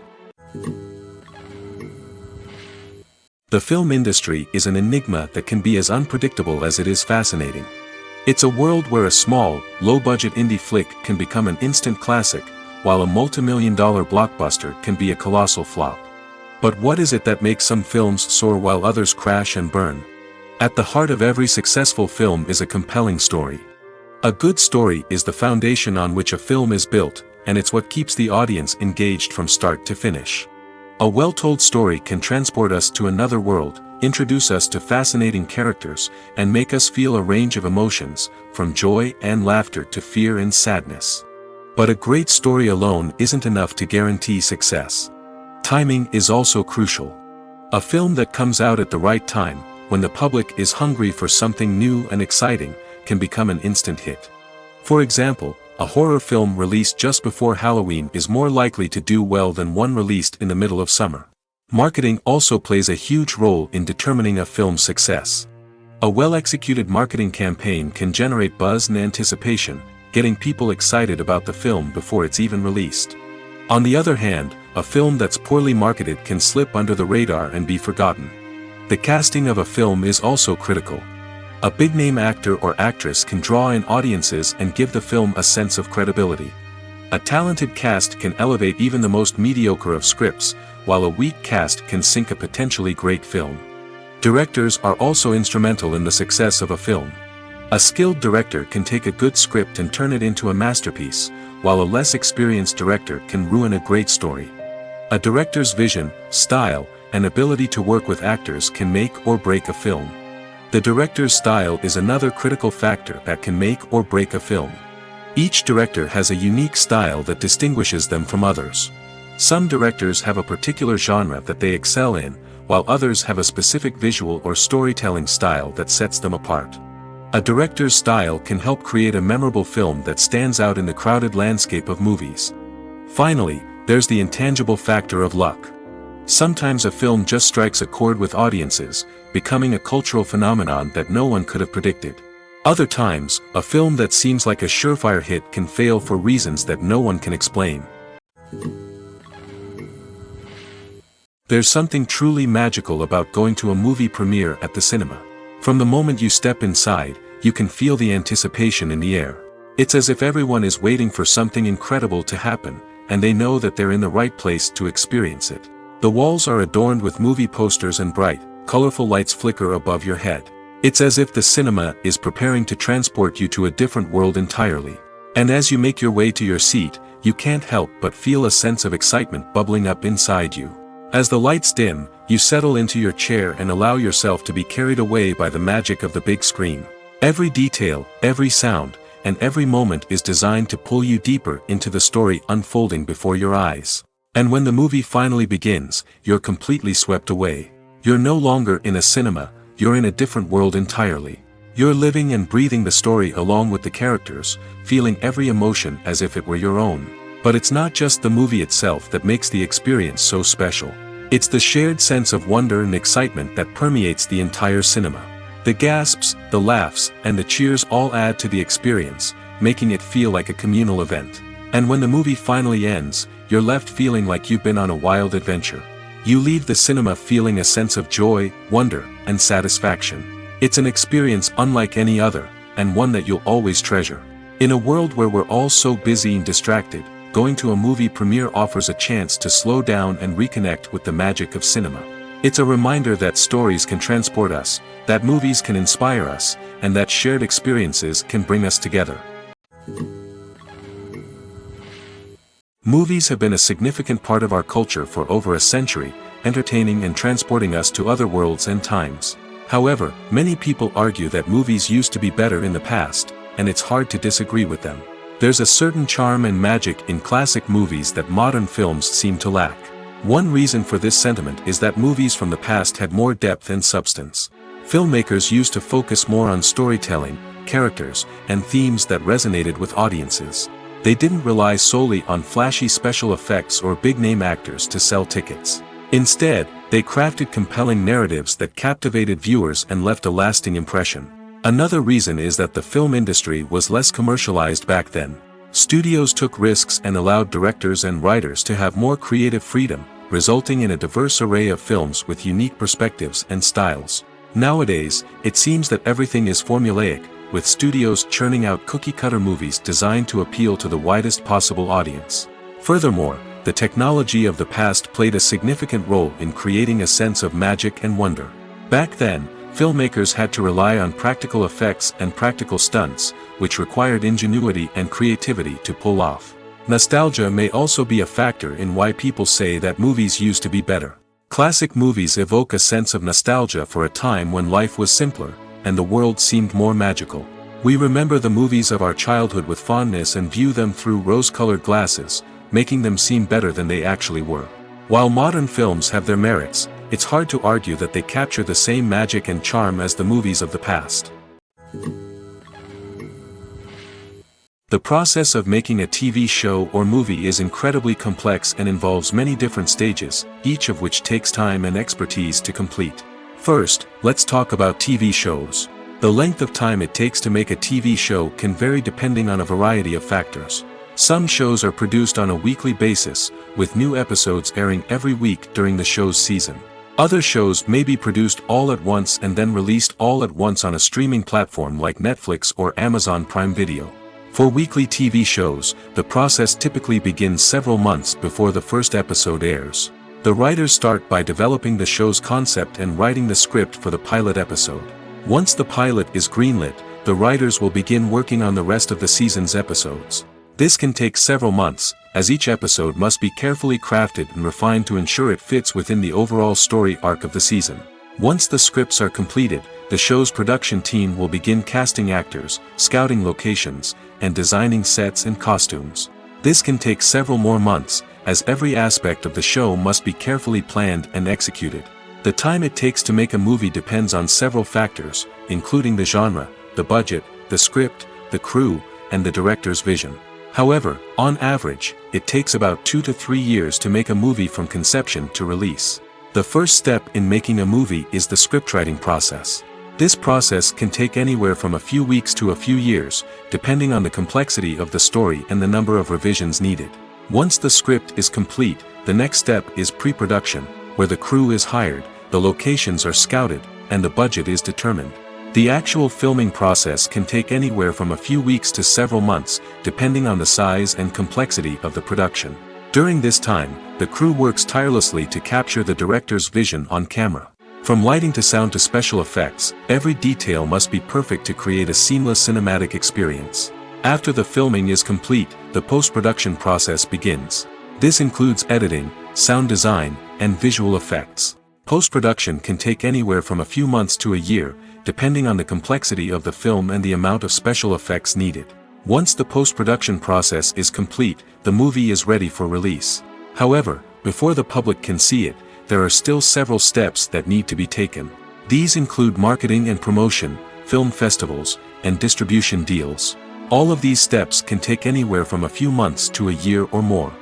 The film industry is an enigma that can be as unpredictable as it is fascinating. It's a world where a small, low-budget indie flick can become an instant classic, while a multi-million-dollar blockbuster can be a colossal flop. But what is it that makes some films soar while others crash and burn? At the heart of every successful film is a compelling story. A good story is the foundation on which a film is built, and it's what keeps the audience engaged from start to finish. A well-told story can transport us to another world, introduce us to fascinating characters, and make us feel a range of emotions, from joy and laughter to fear and sadness. But a great story alone isn't enough to guarantee success. Timing is also crucial. A film that comes out at the right time, when the public is hungry for something new and exciting, can become an instant hit. For example, a horror film released just before Halloween is more likely to do well than one released in the middle of summer. Marketing also plays a huge role in determining a film's success. A well-executed marketing campaign can generate buzz and anticipation, getting people excited about the film before it's even released. On the other hand, a film that's poorly marketed can slip under the radar and be forgotten. The casting of a film is also critical. A big-name actor or actress can draw in audiences and give the film a sense of credibility. A talented cast can elevate even the most mediocre of scripts, while a weak cast can sink a potentially great film. Directors are also instrumental in the success of a film. A skilled director can take a good script and turn it into a masterpiece, while a less experienced director can ruin a great story. A director's vision, style, and ability to work with actors can make or break a film. The director's style is another critical factor that can make or break a film. Each director has a unique style that distinguishes them from others. Some directors have a particular genre that they excel in, while others have a specific visual or storytelling style that sets them apart. A director's style can help create a memorable film that stands out in the crowded landscape of movies. Finally, there's the intangible factor of luck. Sometimes a film just strikes a chord with audiences, becoming a cultural phenomenon that no one could have predicted. Other times, a film that seems like a surefire hit can fail for reasons that no one can explain. There's something truly magical about going to a movie premiere at the cinema. From the moment you step inside, you can feel the anticipation in the air. It's as if everyone is waiting for something incredible to happen, and they know that they're in the right place to experience it. The walls are adorned with movie posters and bright, colorful lights flicker above your head. It's as if the cinema is preparing to transport you to a different world entirely. And as you make your way to your seat, you can't help but feel a sense of excitement bubbling up inside you. As the lights dim, you settle into your chair and allow yourself to be carried away by the magic of the big screen. Every detail, every sound, and every moment is designed to pull you deeper into the story unfolding before your eyes. And when the movie finally begins, you're completely swept away. You're no longer in a cinema, you're in a different world entirely. You're living and breathing the story along with the characters, feeling every emotion as if it were your own. But it's not just the movie itself that makes the experience so special. It's the shared sense of wonder and excitement that permeates the entire cinema. The gasps, the laughs, and the cheers all add to the experience, making it feel like a communal event. And when the movie finally ends, you're left feeling like you've been on a wild adventure. You leave the cinema feeling a sense of joy, wonder, and satisfaction. It's an experience unlike any other, and one that you'll always treasure. In a world where we're all so busy and distracted, going to a movie premiere offers a chance to slow down and reconnect with the magic of cinema. It's a reminder that stories can transport us, that movies can inspire us, and that shared experiences can bring us together. Movies have been a significant part of our culture for over a century, entertaining and transporting us to other worlds and times. However, many people argue that movies used to be better in the past, and it's hard to disagree with them. There's a certain charm and magic in classic movies that modern films seem to lack. One reason for this sentiment is that movies from the past had more depth and substance. Filmmakers used to focus more on storytelling, characters, and themes that resonated with audiences. They didn't rely solely on flashy special effects or big-name actors to sell tickets. Instead, they crafted compelling narratives that captivated viewers and left a lasting impression. Another reason is that the film industry was less commercialized back then. Studios took risks and allowed directors and writers to have more creative freedom, resulting in a diverse array of films with unique perspectives and styles. Nowadays, it seems that everything is formulaic, with studios churning out cookie-cutter movies designed to appeal to the widest possible audience. Furthermore, the technology of the past played a significant role in creating a sense of magic and wonder. Back then, filmmakers had to rely on practical effects and practical stunts, which required ingenuity and creativity to pull off. Nostalgia may also be a factor in why people say that movies used to be better. Classic movies evoke a sense of nostalgia for a time when life was simpler, and the world seemed more magical. We remember the movies of our childhood with fondness and view them through rose-colored glasses, making them seem better than they actually were. While modern films have their merits, it's hard to argue that they capture the same magic and charm as the movies of the past. The process of making a TV show or movie is incredibly complex and involves many different stages, each of which takes time and expertise to complete. First, let's talk about TV shows. The length of time it takes to make a TV show can vary depending on a variety of factors. Some shows are produced on a weekly basis, with new episodes airing every week during the show's season. Other shows may be produced all at once and then released all at once on a streaming platform like Netflix or Amazon Prime Video. For weekly TV shows, the process typically begins several months before the first episode airs. The writers start by developing the show's concept and writing the script for the pilot episode. Once the pilot is greenlit, the writers will begin working on the rest of the season's episodes. This can take several months, as each episode must be carefully crafted and refined to ensure it fits within the overall story arc of the season. Once the scripts are completed, the show's production team will begin casting actors, scouting locations, and designing sets and costumes. This can take several more months, as every aspect of the show must be carefully planned and executed. The time it takes to make a movie depends on several factors, including the genre, the budget, the script, the crew, and the director's vision. However, on average, it takes about 2 to 3 years to make a movie from conception to release. The first step in making a movie is the scriptwriting process. This process can take anywhere from a few weeks to a few years, depending on the complexity of the story and the number of revisions needed. Once the script is complete, the next step is pre-production, where the crew is hired, the locations are scouted, and the budget is determined. The actual filming process can take anywhere from a few weeks to several months, depending on the size and complexity of the production. During this time, the crew works tirelessly to capture the director's vision on camera. From lighting to sound to special effects, every detail must be perfect to create a seamless cinematic experience. After the filming is complete, the post-production process begins. This includes editing, sound design, and visual effects. Post-production can take anywhere from a few months to a year, depending on the complexity of the film and the amount of special effects needed. Once the post-production process is complete, the movie is ready for release. However, before the public can see it, there are still several steps that need to be taken. These include marketing and promotion, film festivals, and distribution deals. All of these steps can take anywhere from a few months to a year or more.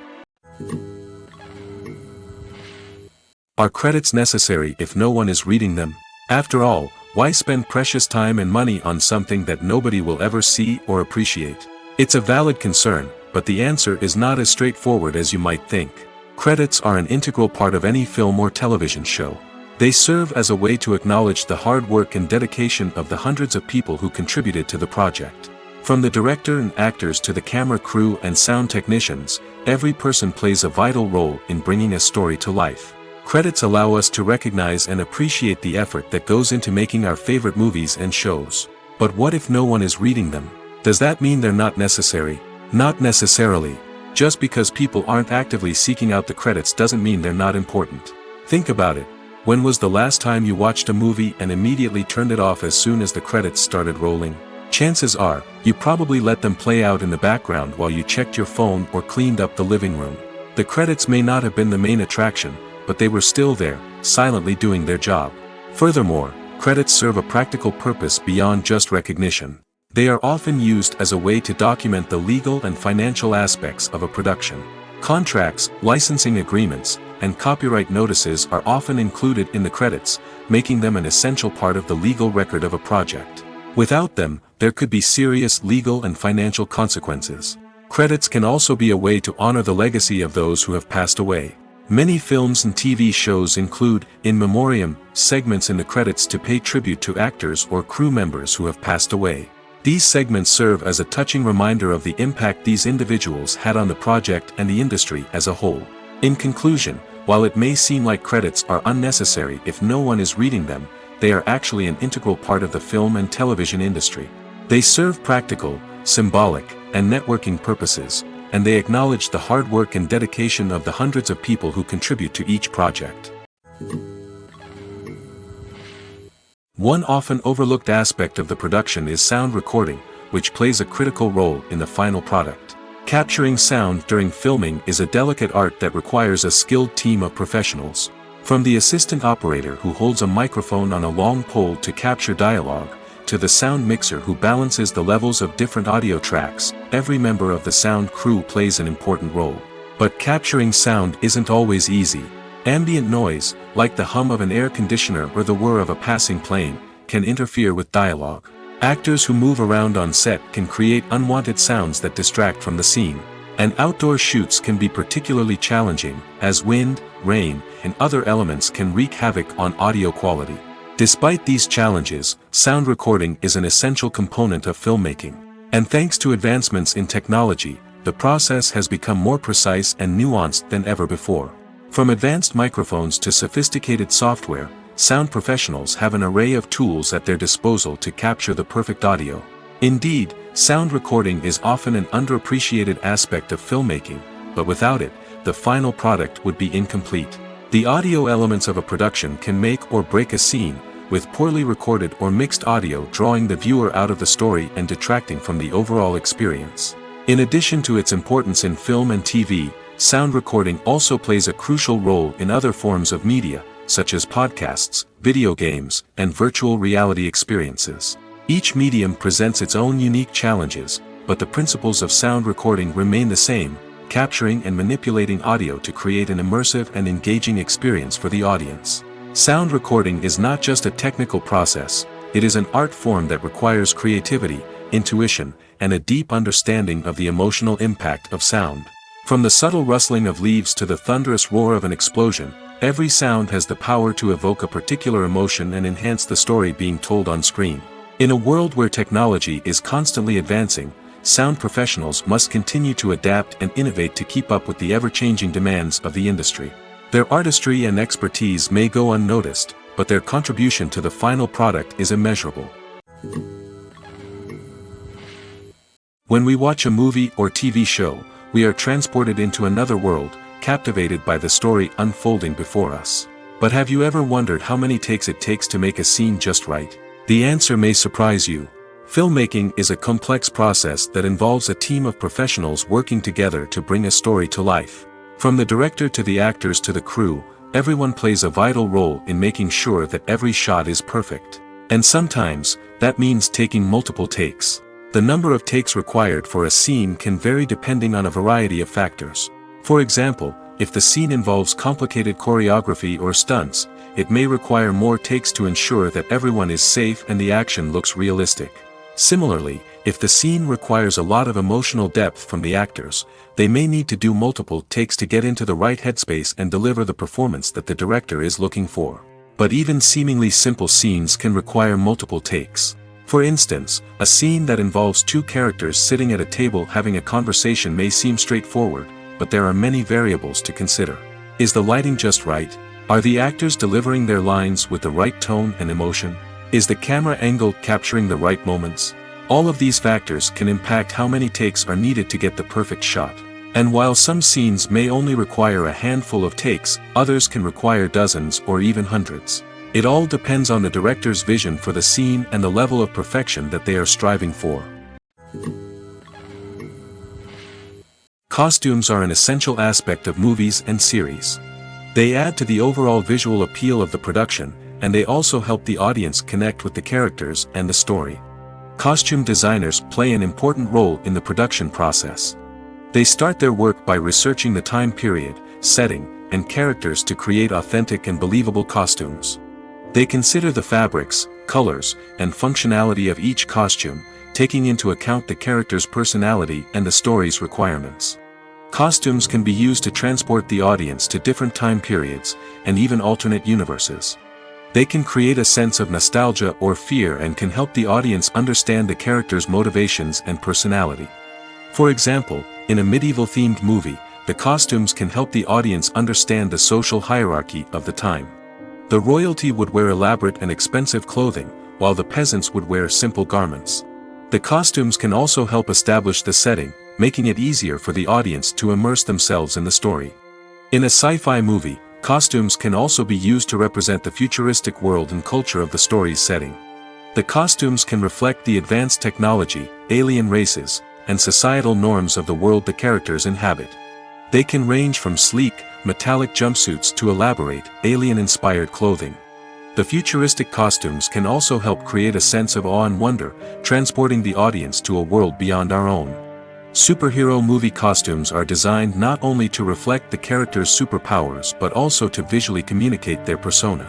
Are credits necessary if no one is reading them? After all, why spend precious time and money on something that nobody will ever see or appreciate? It's a valid concern, but the answer is not as straightforward as you might think. Credits are an integral part of any film or television show. They serve as a way to acknowledge the hard work and dedication of the hundreds of people who contributed to the project. From the director and actors to the camera crew and sound technicians, every person plays a vital role in bringing a story to life. Credits allow us to recognize and appreciate the effort that goes into making our favorite movies and shows. But what if no one is reading them? Does that mean they're not necessary? Not necessarily. Just because people aren't actively seeking out the credits doesn't mean they're not important. Think about it. When was the last time you watched a movie and immediately turned it off as soon as the credits started rolling? Chances are, you probably let them play out in the background while you checked your phone or cleaned up the living room. The credits may not have been the main attraction, but they were still there, silently doing their job. Furthermore, credits serve a practical purpose beyond just recognition. They are often used as a way to document the legal and financial aspects of a production. Contracts, licensing agreements, and copyright notices are often included in the credits, making them an essential part of the legal record of a project. Without them, there could be serious legal and financial consequences. Credits can also be a way to honor the legacy of those who have passed away. Many films and TV shows include, in memoriam, segments in the credits to pay tribute to actors or crew members who have passed away. These segments serve as a touching reminder of the impact these individuals had on the project and the industry as a whole. In conclusion, while it may seem like credits are unnecessary if no one is reading them, they are actually an integral part of the film and television industry. They serve practical, symbolic, and networking purposes, and they acknowledge the hard work and dedication of the hundreds of people who contribute to each project. One often overlooked aspect of the production is sound recording, which plays a critical role in the final product. Capturing sound during filming is a delicate art that requires a skilled team of professionals. From the assistant operator who holds a microphone on a long pole to capture dialogue, to the sound mixer who balances the levels of different audio tracks, every member of the sound crew plays an important role. But capturing sound isn't always easy. Ambient noise, like the hum of an air conditioner or the whir of a passing plane, can interfere with dialogue. Actors who move around on set can create unwanted sounds that distract from the scene. And outdoor shoots can be particularly challenging, as wind, rain, and other elements can wreak havoc on audio quality. Despite these challenges, sound recording is an essential component of filmmaking. And thanks to advancements in technology, the process has become more precise and nuanced than ever before. From advanced microphones to sophisticated software, sound professionals have an array of tools at their disposal to capture the perfect audio. Indeed, sound recording is often an underappreciated aspect of filmmaking, but without it, the final product would be incomplete. The audio elements of a production can make or break a scene, with poorly recorded or mixed audio drawing the viewer out of the story and detracting from the overall experience. In addition to its importance in film and TV, sound recording also plays a crucial role in other forms of media, such as podcasts, video games, and virtual reality experiences. Each medium presents its own unique challenges, but the principles of sound recording remain the same, capturing and manipulating audio to create an immersive and engaging experience for the audience. Sound recording is not just a technical process, it is an art form that requires creativity, intuition, and a deep understanding of the emotional impact of sound. From the subtle rustling of leaves to the thunderous roar of an explosion, every sound has the power to evoke a particular emotion and enhance the story being told on screen. In a world where technology is constantly advancing, sound professionals must continue to adapt and innovate to keep up with the ever-changing demands of the industry. Their artistry and expertise may go unnoticed, but their contribution to the final product is immeasurable. When we watch a movie or TV show, we are transported into another world, captivated by the story unfolding before us. But have you ever wondered how many takes it takes to make a scene just right? The answer may surprise you. Filmmaking is a complex process that involves a team of professionals working together to bring a story to life. From the director to the actors to the crew, everyone plays a vital role in making sure that every shot is perfect. And sometimes, that means taking multiple takes. The number of takes required for a scene can vary depending on a variety of factors. For example, if the scene involves complicated choreography or stunts, it may require more takes to ensure that everyone is safe and the action looks realistic. Similarly, if the scene requires a lot of emotional depth from the actors, they may need to do multiple takes to get into the right headspace and deliver the performance that the director is looking for. But even seemingly simple scenes can require multiple takes. For instance, a scene that involves two characters sitting at a table having a conversation may seem straightforward, but there are many variables to consider. Is the lighting just right? Are the actors delivering their lines with the right tone and emotion? Is the camera angle capturing the right moments? All of these factors can impact how many takes are needed to get the perfect shot. And while some scenes may only require a handful of takes, others can require dozens or even hundreds. It all depends on the director's vision for the scene and the level of perfection that they are striving for. Costumes are an essential aspect of movies and series. They add to the overall visual appeal of the production, and they also help the audience connect with the characters and the story. Costume designers play an important role in the production process. They start their work by researching the time period, setting, and characters to create authentic and believable costumes. They consider the fabrics, colors, and functionality of each costume, taking into account the character's personality and the story's requirements. Costumes can be used to transport the audience to different time periods, and even alternate universes. They can create a sense of nostalgia or fear and can help the audience understand the character's motivations and personality. For example, in a medieval-themed movie, the costumes can help the audience understand the social hierarchy of the time. The royalty would wear elaborate and expensive clothing, while the peasants would wear simple garments. The costumes can also help establish the setting, making it easier for the audience to immerse themselves in the story. In a sci-fi movie, costumes can also be used to represent the futuristic world and culture of the story's setting. The costumes can reflect the advanced technology, alien races, and societal norms of the world the characters inhabit. They can range from sleek, metallic jumpsuits to elaborate, alien-inspired clothing. The futuristic costumes can also help create a sense of awe and wonder, transporting the audience to a world beyond our own. Superhero movie costumes are designed not only to reflect the character's superpowers but also to visually communicate their persona.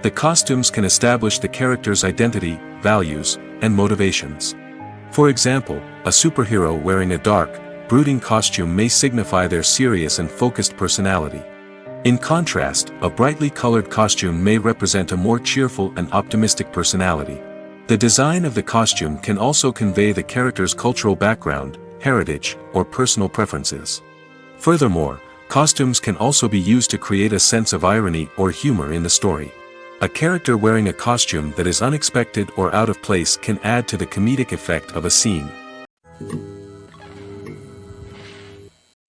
The costumes can establish the character's identity, values, and motivations. For example, a superhero wearing a dark, brooding costume may signify their serious and focused personality. In contrast, a brightly colored costume may represent a more cheerful and optimistic personality. The design of the costume can also convey the character's cultural background, heritage, or personal preferences. Furthermore, costumes can also be used to create a sense of irony or humor in the story. A character wearing a costume that is unexpected or out of place can add to the comedic effect of a scene.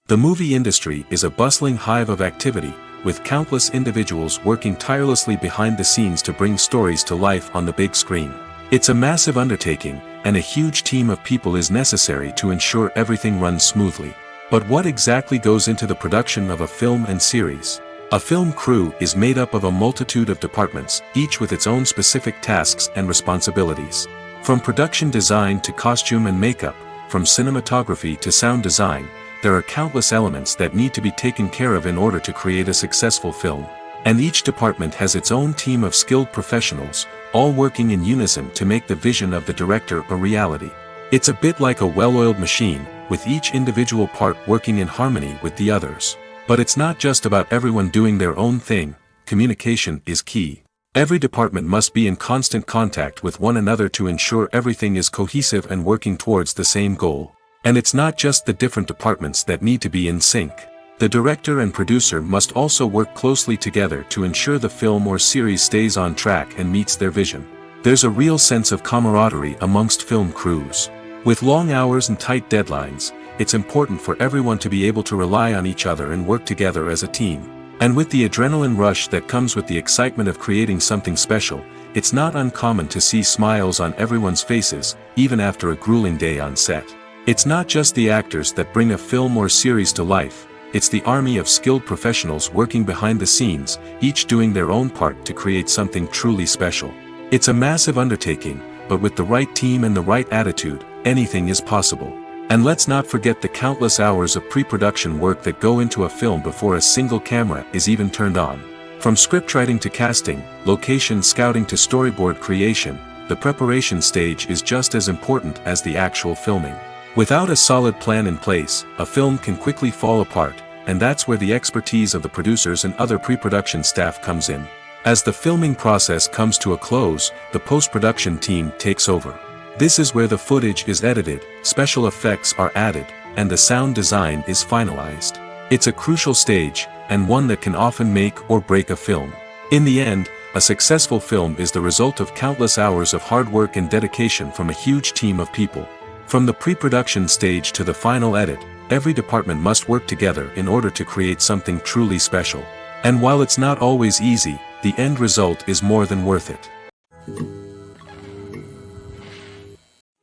The movie industry is a bustling hive of activity, with countless individuals working tirelessly behind the scenes to bring stories to life on the big screen. It's a massive undertaking, and a huge team of people is necessary to ensure everything runs smoothly. But what exactly goes into the production of a film and series? A film crew is made up of a multitude of departments, each with its own specific tasks and responsibilities. From production design to costume and makeup, from cinematography to sound design, there are countless elements that need to be taken care of in order to create a successful film. And each department has its own team of skilled professionals, all working in unison to make the vision of the director a reality. It's a bit like a well-oiled machine, with each individual part working in harmony with the others. But it's not just about everyone doing their own thing. Communication is key. Every department must be in constant contact with one another to ensure everything is cohesive and working towards the same goal. And it's not just the different departments that need to be in sync. The director and producer must also work closely together to ensure the film or series stays on track and meets their vision. There's a real sense of camaraderie amongst film crews. With long hours and tight deadlines, it's important for everyone to be able to rely on each other and work together as a team. And with the adrenaline rush that comes with the excitement of creating something special, it's not uncommon to see smiles on everyone's faces, even after a grueling day on set. It's not just the actors that bring a film or series to life, it's the army of skilled professionals working behind the scenes, each doing their own part to create something truly special. It's a massive undertaking, but with the right team and the right attitude, anything is possible. And let's not forget the countless hours of pre-production work that go into a film before a single camera is even turned on. From scriptwriting to casting, location scouting to storyboard creation, the preparation stage is just as important as the actual filming. Without a solid plan in place, a film can quickly fall apart, and that's where the expertise of the producers and other pre-production staff comes in. As the filming process comes to a close, the post-production team takes over. This is where the footage is edited, special effects are added, and the sound design is finalized. It's a crucial stage, and one that can often make or break a film. In the end, a successful film is the result of countless hours of hard work and dedication from a huge team of people. From the pre-production stage to the final edit, every department must work together in order to create something truly special. And while it's not always easy, the end result is more than worth it.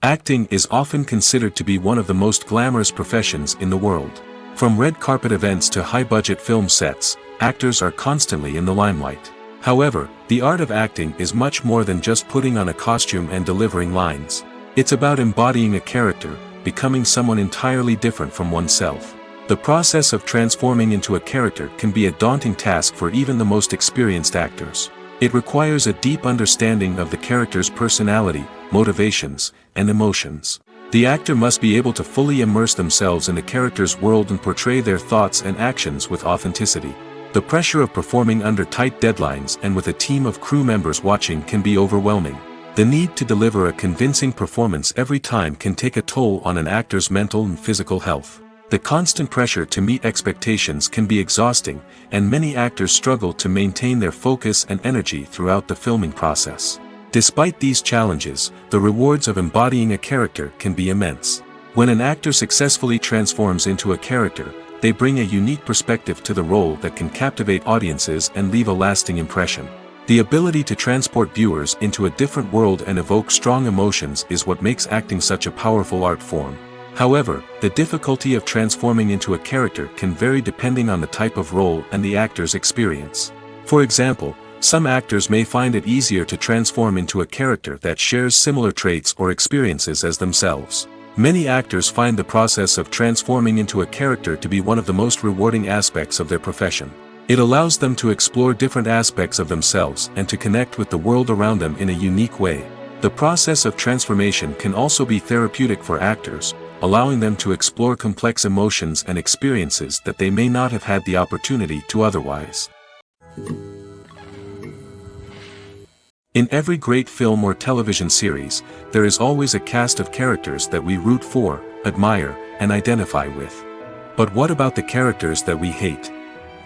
Acting is often considered to be one of the most glamorous professions in the world. From red carpet events to high-budget film sets, actors are constantly in the limelight. However, the art of acting is much more than just putting on a costume and delivering lines. It's about embodying a character, becoming someone entirely different from oneself. The process of transforming into a character can be a daunting task for even the most experienced actors. It requires a deep understanding of the character's personality, motivations, and emotions. The actor must be able to fully immerse themselves in the character's world and portray their thoughts and actions with authenticity. The pressure of performing under tight deadlines and with a team of crew members watching can be overwhelming. The need to deliver a convincing performance every time can take a toll on an actor's mental and physical health. The constant pressure to meet expectations can be exhausting, and many actors struggle to maintain their focus and energy throughout the filming process. Despite these challenges, the rewards of embodying a character can be immense. When an actor successfully transforms into a character, they bring a unique perspective to the role that can captivate audiences and leave a lasting impression. The ability to transport viewers into a different world and evoke strong emotions is what makes acting such a powerful art form. However, the difficulty of transforming into a character can vary depending on the type of role and the actor's experience. For example, some actors may find it easier to transform into a character that shares similar traits or experiences as themselves. Many actors find the process of transforming into a character to be one of the most rewarding aspects of their profession. It allows them to explore different aspects of themselves and to connect with the world around them in a unique way. The process of transformation can also be therapeutic for actors, allowing them to explore complex emotions and experiences that they may not have had the opportunity to otherwise. In every great film or television series, there is always a cast of characters that we root for, admire, and identify with. But what about the characters that we hate?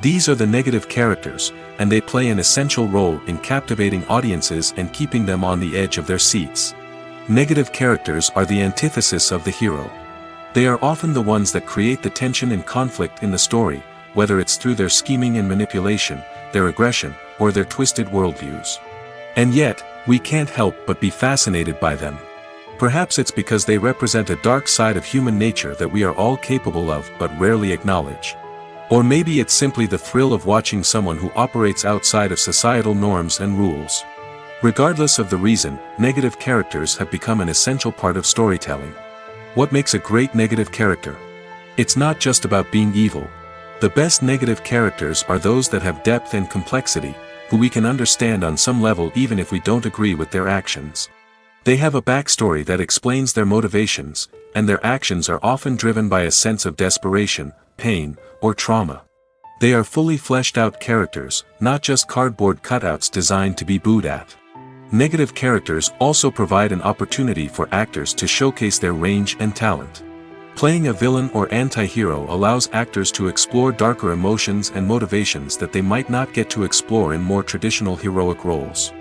These are the negative characters, and they play an essential role in captivating audiences and keeping them on the edge of their seats. Negative characters are the antithesis of the hero. They are often the ones that create the tension and conflict in the story, whether it's through their scheming and manipulation, their aggression, or their twisted worldviews. And yet, we can't help but be fascinated by them. Perhaps it's because they represent a dark side of human nature that we are all capable of but rarely acknowledge. Or maybe it's simply the thrill of watching someone who operates outside of societal norms and rules. Regardless of the reason, negative characters have become an essential part of storytelling. What makes a great negative character? It's not just about being evil. The best negative characters are those that have depth and complexity, who we can understand on some level even if we don't agree with their actions. They have a backstory that explains their motivations, and their actions are often driven by a sense of desperation, pain, or trauma. They are fully fleshed out characters, not just cardboard cutouts designed to be booed at. Negative characters also provide an opportunity for actors to showcase their range and talent. Playing a villain or anti-hero allows actors to explore darker emotions and motivations that they might not get to explore in more traditional heroic roles.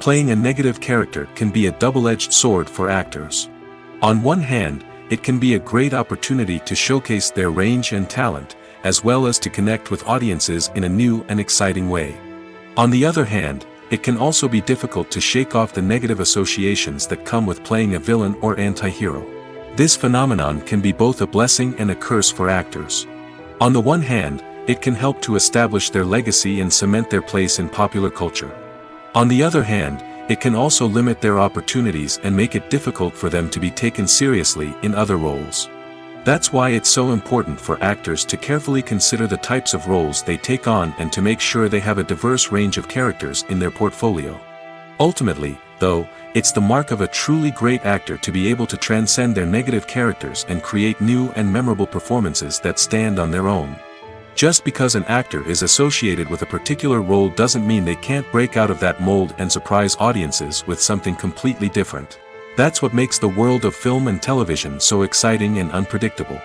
Playing a negative character can be a double-edged sword for actors. On one hand, it can be a great opportunity to showcase their range and talent, as well as to connect with audiences in a new and exciting way. On the other hand, it can also be difficult to shake off the negative associations that come with playing a villain or anti-hero. This phenomenon can be both a blessing and a curse for actors. On the one hand, it can help to establish their legacy and cement their place in popular culture. On the other hand, it can also limit their opportunities and make it difficult for them to be taken seriously in other roles. That's why it's so important for actors to carefully consider the types of roles they take on and to make sure they have a diverse range of characters in their portfolio. Ultimately, though, it's the mark of a truly great actor to be able to transcend their negative characters and create new and memorable performances that stand on their own. Just because an actor is associated with a particular role doesn't mean they can't break out of that mold and surprise audiences with something completely different. That's what makes the world of film and television so exciting and unpredictable.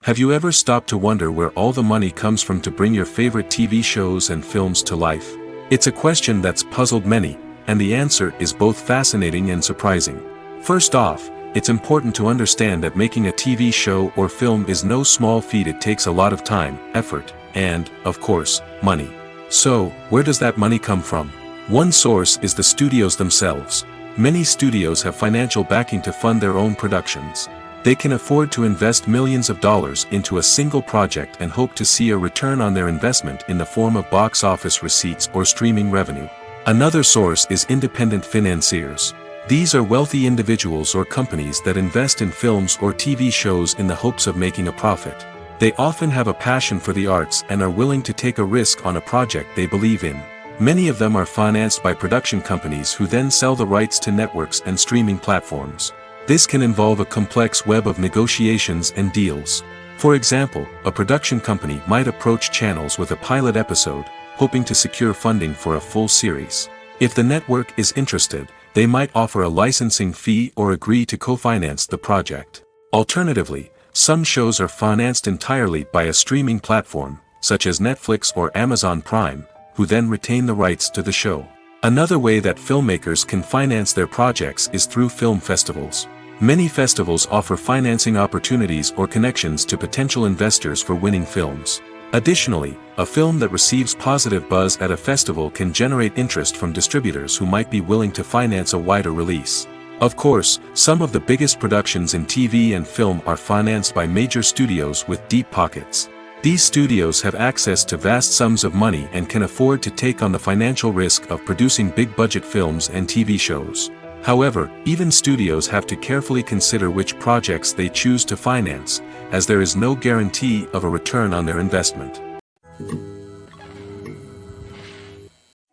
Have you ever stopped to wonder where all the money comes from to bring your favorite TV shows and films to life? It's a question that's puzzled many, and the answer is both fascinating and surprising. First off, it's important to understand that making a TV show or film is no small feat. It takes a lot of time, effort, and, of course, money. So, where does that money come from? One source is the studios themselves. Many studios have financial backing to fund their own productions. They can afford to invest millions of dollars into a single project and hope to see a return on their investment in the form of box office receipts or streaming revenue. Another source is independent financiers. These are wealthy individuals or companies that invest in films or TV shows in the hopes of making a profit. They often have a passion for the arts and are willing to take a risk on a project they believe in. Many of them are financed by production companies who then sell the rights to networks and streaming platforms. This can involve a complex web of negotiations and deals. For example, a production company might approach channels with a pilot episode, hoping to secure funding for a full series. If the network is interested, they might offer a licensing fee or agree to co-finance the project. Alternatively, some shows are financed entirely by a streaming platform, such as Netflix or Amazon Prime, who then retain the rights to the show. Another way that filmmakers can finance their projects is through film festivals. Many festivals offer financing opportunities or connections to potential investors for winning films. Additionally, a film that receives positive buzz at a festival can generate interest from distributors who might be willing to finance a wider release. Of course, some of the biggest productions in TV and film are financed by major studios with deep pockets. These studios have access to vast sums of money and can afford to take on the financial risk of producing big-budget films and TV shows. However, even studios have to carefully consider which projects they choose to finance, as there is no guarantee of a return on their investment.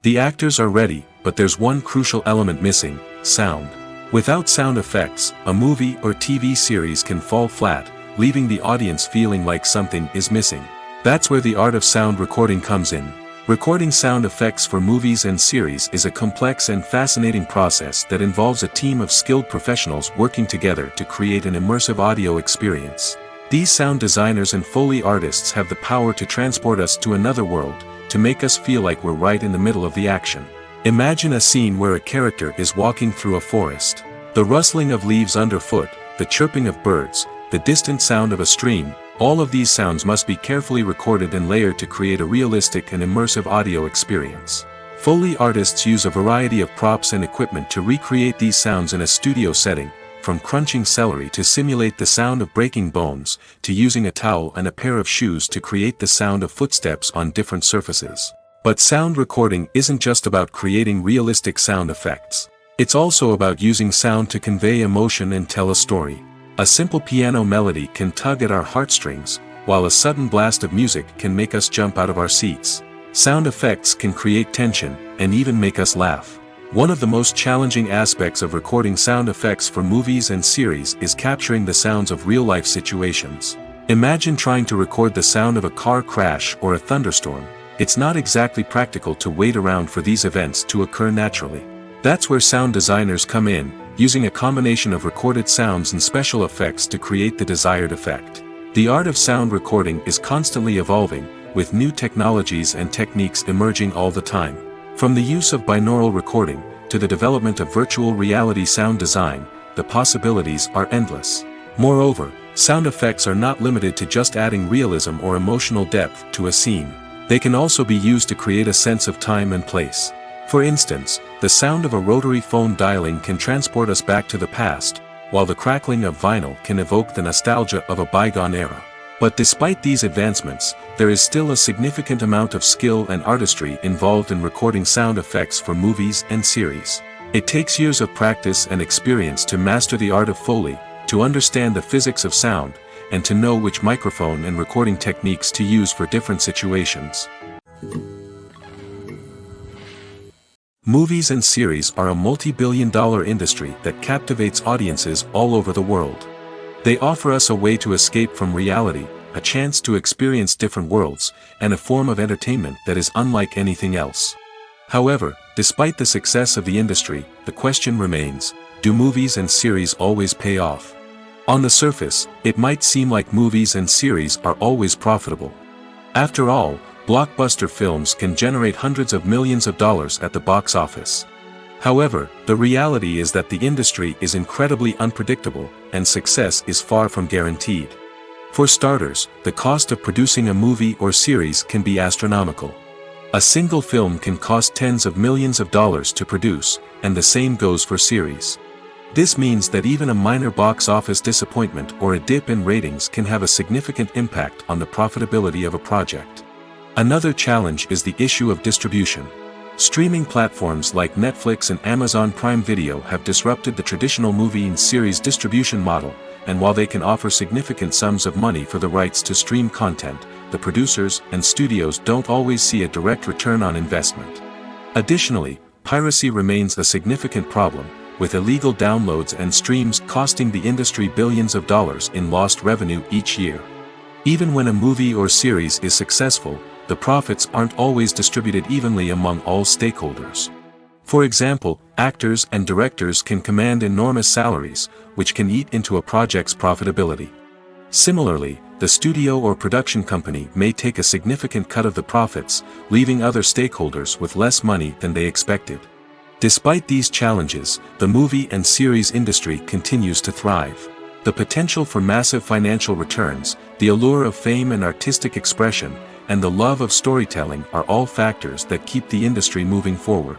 The actors are ready, but there's one crucial element missing: sound. Without sound effects, a movie or TV series can fall flat, leaving the audience feeling like something is missing. That's where the art of sound recording comes in. Recording sound effects for movies and series is a complex and fascinating process that involves a team of skilled professionals working together to create an immersive audio experience. These sound designers and Foley artists have the power to transport us to another world, to make us feel like we're right in the middle of the action. Imagine a scene where a character is walking through a forest. The rustling of leaves underfoot, the chirping of birds, the distant sound of a stream, all of these sounds must be carefully recorded and layered to create a realistic and immersive audio experience. Foley artists use a variety of props and equipment to recreate these sounds in a studio setting, from crunching celery to simulate the sound of breaking bones, to using a towel and a pair of shoes to create the sound of footsteps on different surfaces. But sound recording isn't just about creating realistic sound effects. It's also about using sound to convey emotion and tell a story. A simple piano melody can tug at our heartstrings, while a sudden blast of music can make us jump out of our seats. Sound effects can create tension, and even make us laugh. One of the most challenging aspects of recording sound effects for movies and series is capturing the sounds of real-life situations. Imagine trying to record the sound of a car crash or a thunderstorm. It's not exactly practical to wait around for these events to occur naturally. That's where sound designers come in, using a combination of recorded sounds and special effects to create the desired effect. The art of sound recording is constantly evolving, with new technologies and techniques emerging all the time. From the use of binaural recording, to the development of virtual reality sound design, the possibilities are endless. Moreover, sound effects are not limited to just adding realism or emotional depth to a scene. They can also be used to create a sense of time and place. For instance, the sound of a rotary phone dialing can transport us back to the past, while the crackling of vinyl can evoke the nostalgia of a bygone era. But despite these advancements, there is still a significant amount of skill and artistry involved in recording sound effects for movies and series. It takes years of practice and experience to master the art of Foley, to understand the physics of sound, and to know which microphone and recording techniques to use for different situations. Movies and series are a multi-billion-dollar industry that captivates audiences all over the world. They offer us a way to escape from reality, a chance to experience different worlds, and a form of entertainment that is unlike anything else. However, despite the success of the industry, the question remains: do movies and series always pay off? On the surface, it might seem like movies and series are always profitable. After all, blockbuster films can generate hundreds of millions of dollars at the box office. However, the reality is that the industry is incredibly unpredictable, and success is far from guaranteed. For starters, the cost of producing a movie or series can be astronomical. A single film can cost tens of millions of dollars to produce, and the same goes for series. This means that even a minor box office disappointment or a dip in ratings can have a significant impact on the profitability of a project. Another challenge is the issue of distribution. Streaming platforms like Netflix and Amazon Prime Video have disrupted the traditional movie and series distribution model, and while they can offer significant sums of money for the rights to stream content, the producers and studios don't always see a direct return on investment. Additionally, piracy remains a significant problem, with illegal downloads and streams costing the industry billions of dollars in lost revenue each year. Even when a movie or series is successful, the profits aren't always distributed evenly among all stakeholders. For example, actors and directors can command enormous salaries, which can eat into a project's profitability. Similarly, the studio or production company may take a significant cut of the profits, leaving other stakeholders with less money than they expected. Despite these challenges, the movie and series industry continues to thrive. The potential for massive financial returns, the allure of fame and artistic expression, and the love of storytelling are all factors that keep the industry moving forward.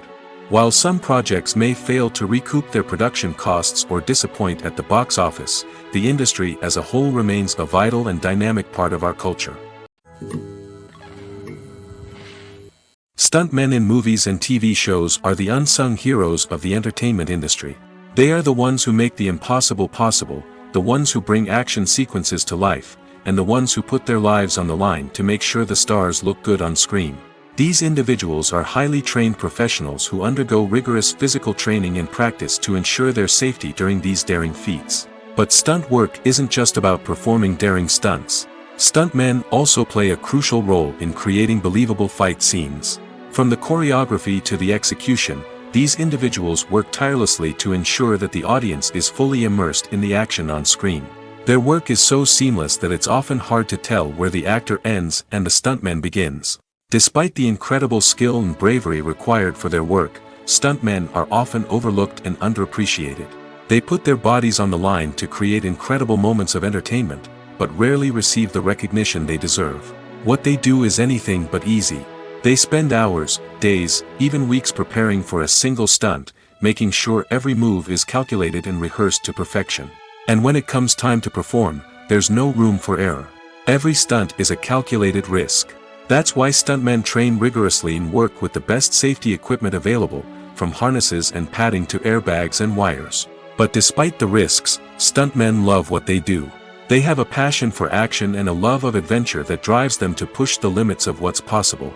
While some projects may fail to recoup their production costs or disappoint at the box office, the industry as a whole remains a vital and dynamic part of our culture. Stuntmen in movies and TV shows are the unsung heroes of the entertainment industry. They are the ones who make the impossible possible, the ones who bring action sequences to life, and the ones who put their lives on the line to make sure the stars look good on screen. These individuals are highly trained professionals who undergo rigorous physical training and practice to ensure their safety during these daring feats. But stunt work isn't just about performing daring stunts. Stuntmen also play a crucial role in creating believable fight scenes. From the choreography to the execution, these individuals work tirelessly to ensure that the audience is fully immersed in the action on screen. Their work is so seamless that it's often hard to tell where the actor ends and the stuntman begins. Despite the incredible skill and bravery required for their work, stuntmen are often overlooked and underappreciated. They put their bodies on the line to create incredible moments of entertainment, but rarely receive the recognition they deserve. What they do is anything but easy. They spend hours, days, even weeks preparing for a single stunt, making sure every move is calculated and rehearsed to perfection. And when it comes time to perform, there's no room for error. Every stunt is a calculated risk. That's why stuntmen train rigorously and work with the best safety equipment available, from harnesses and padding to airbags and wires. But despite the risks, stuntmen love what they do. They have a passion for action and a love of adventure that drives them to push the limits of what's possible.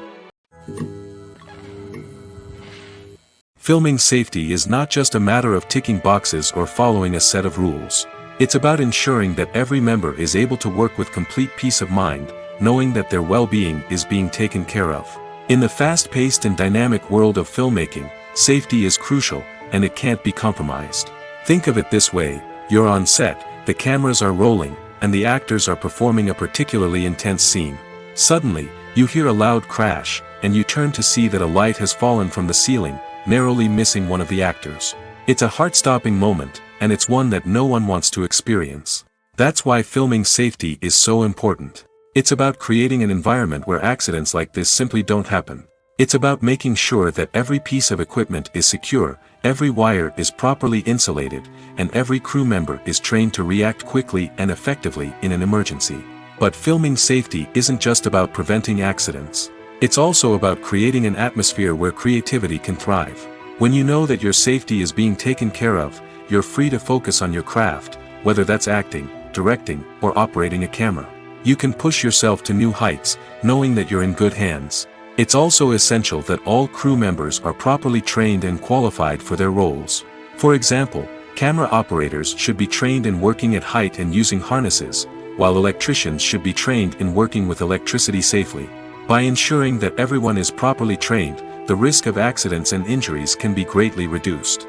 Filming safety is not just a matter of ticking boxes or following a set of rules. It's about ensuring that every member is able to work with complete peace of mind, knowing that their well-being is being taken care of. In the fast-paced and dynamic world of filmmaking, safety is crucial, and it can't be compromised. Think of it this way: you're on set, the cameras are rolling, and the actors are performing a particularly intense scene. Suddenly, you hear a loud crash, and you turn to see that a light has fallen from the ceiling, narrowly missing one of the actors. It's a heart-stopping moment, and it's one that no one wants to experience. That's why filming safety is so important. It's about creating an environment where accidents like this simply don't happen. It's about making sure that every piece of equipment is secure, every wire is properly insulated, and every crew member is trained to react quickly and effectively in an emergency. But filming safety isn't just about preventing accidents. It's also about creating an atmosphere where creativity can thrive. When you know that your safety is being taken care of, you're free to focus on your craft, whether that's acting, directing, or operating a camera. You can push yourself to new heights, knowing that you're in good hands. It's also essential that all crew members are properly trained and qualified for their roles. For example, camera operators should be trained in working at height and using harnesses, while electricians should be trained in working with electricity safely. By ensuring that everyone is properly trained, the risk of accidents and injuries can be greatly reduced.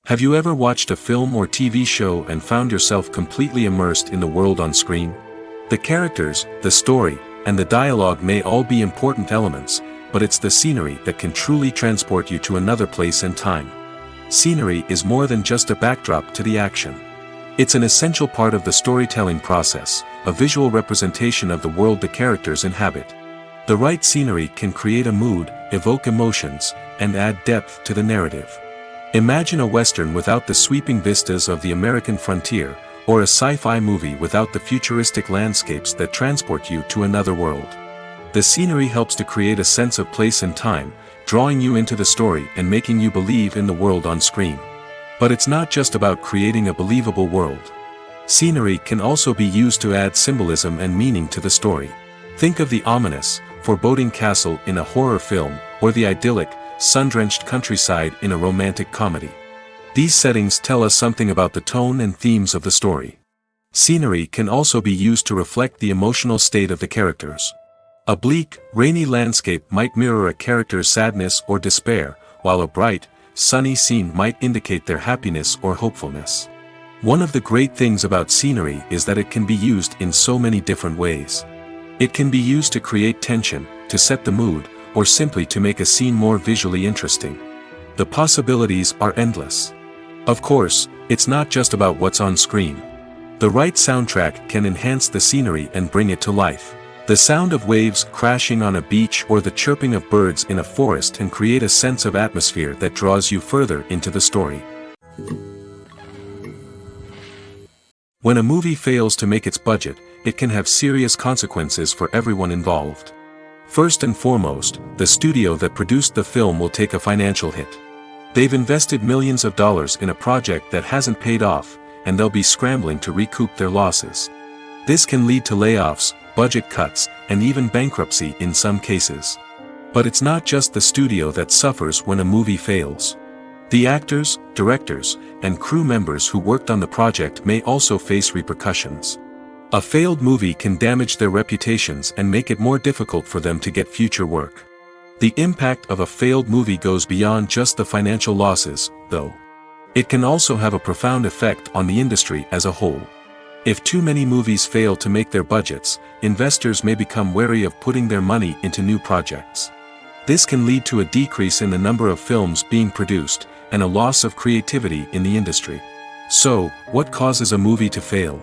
Have you ever watched a film or TV show and found yourself completely immersed in the world on screen? The characters, the story, and the dialogue may all be important elements, but it's the scenery that can truly transport you to another place and time. Scenery is more than just a backdrop to the action. It's an essential part of the storytelling process, a visual representation of the world the characters inhabit. The right scenery can create a mood, evoke emotions, and add depth to the narrative. Imagine a Western without the sweeping vistas of the American frontier, or a sci-fi movie without the futuristic landscapes that transport you to another world. The scenery helps to create a sense of place and time, drawing you into the story and making you believe in the world on screen. But it's not just about creating a believable world. Scenery can also be used to add symbolism and meaning to the story. Think of the ominous, foreboding castle in a horror film, or the idyllic, sun-drenched countryside in a romantic comedy. These settings tell us something about the tone and themes of the story. Scenery can also be used to reflect the emotional state of the characters. A bleak, rainy landscape might mirror a character's sadness or despair, while a bright, sunny scene might indicate their happiness or hopefulness. One of the great things about scenery is that it can be used in so many different ways. It can be used to create tension, to set the mood, or simply to make a scene more visually interesting. The possibilities are endless. Of course, it's not just about what's on screen. The right soundtrack can enhance the scenery and bring it to life. The sound of waves crashing on a beach or the chirping of birds in a forest can create a sense of atmosphere that draws you further into the story. When a movie fails to make its budget, it can have serious consequences for everyone involved. First and foremost, the studio that produced the film will take a financial hit. They've invested millions of dollars in a project that hasn't paid off, and they'll be scrambling to recoup their losses. This can lead to layoffs, budget cuts, and even bankruptcy in some cases. But it's not just the studio that suffers when a movie fails. The actors, directors, and crew members who worked on the project may also face repercussions. A failed movie can damage their reputations and make it more difficult for them to get future work. The impact of a failed movie goes beyond just the financial losses, though. It can also have a profound effect on the industry as a whole. If too many movies fail to make their budgets, investors may become wary of putting their money into new projects. This can lead to a decrease in the number of films being produced, and a loss of creativity in the industry. So, what causes a movie to fail?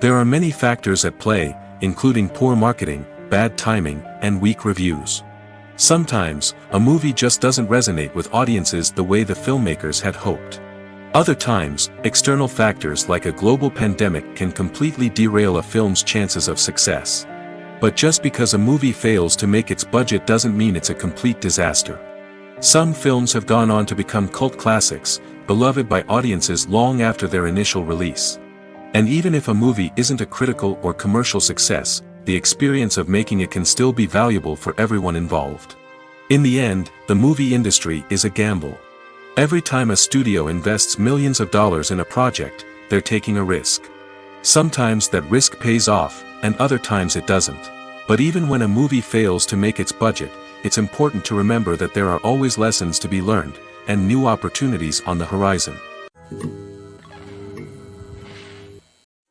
There are many factors at play, including poor marketing, bad timing, and weak reviews. Sometimes, a movie just doesn't resonate with audiences the way the filmmakers had hoped. Other times, external factors like a global pandemic can completely derail a film's chances of success. But just because a movie fails to make its budget doesn't mean it's a complete disaster. Some films have gone on to become cult classics, beloved by audiences long after their initial release. And even if a movie isn't a critical or commercial success, the experience of making it can still be valuable for everyone involved. In the end, the movie industry is a gamble. Every time a studio invests millions of dollars in a project, they're taking a risk. Sometimes that risk pays off, and other times it doesn't. But even when a movie fails to make its budget, it's important to remember that there are always lessons to be learned, and new opportunities on the horizon.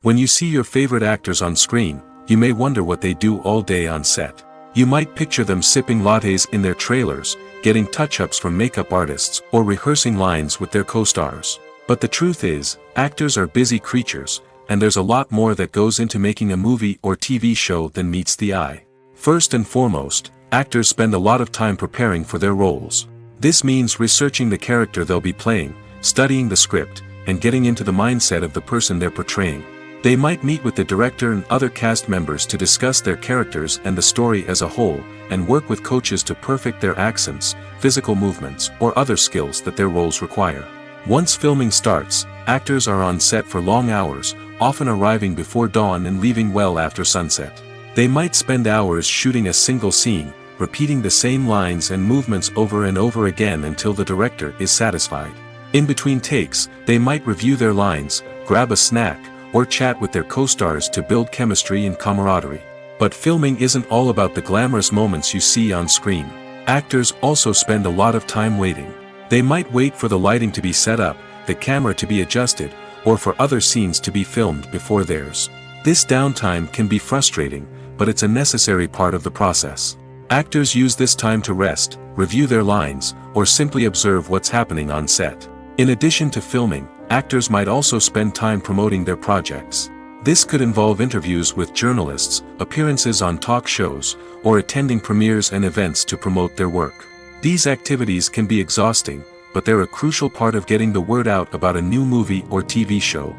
When you see your favorite actors on screen, you may wonder what they do all day on set. You might picture them sipping lattes in their trailers, getting touch-ups from makeup artists, or rehearsing lines with their co-stars. But the truth is, actors are busy creatures, and there's a lot more that goes into making a movie or TV show than meets the eye. First and foremost, actors spend a lot of time preparing for their roles. This means researching the character they'll be playing, studying the script, and getting into the mindset of the person they're portraying. They might meet with the director and other cast members to discuss their characters and the story as a whole, and work with coaches to perfect their accents, physical movements, or other skills that their roles require. Once filming starts, actors are on set for long hours, often arriving before dawn and leaving well after sunset. They might spend hours shooting a single scene, repeating the same lines and movements over and over again until the director is satisfied. In between takes, they might review their lines, grab a snack, or chat with their co-stars to build chemistry and camaraderie. But filming isn't all about the glamorous moments you see on screen. Actors also spend a lot of time waiting. They might wait for the lighting to be set up, the camera to be adjusted, or for other scenes to be filmed before theirs. This downtime can be frustrating, but it's a necessary part of the process. Actors use this time to rest, review their lines, or simply observe what's happening on set. In addition to filming, actors might also spend time promoting their projects. This could involve interviews with journalists, appearances on talk shows, or attending premieres and events to promote their work. These activities can be exhausting, but they're a crucial part of getting the word out about a new movie or TV show.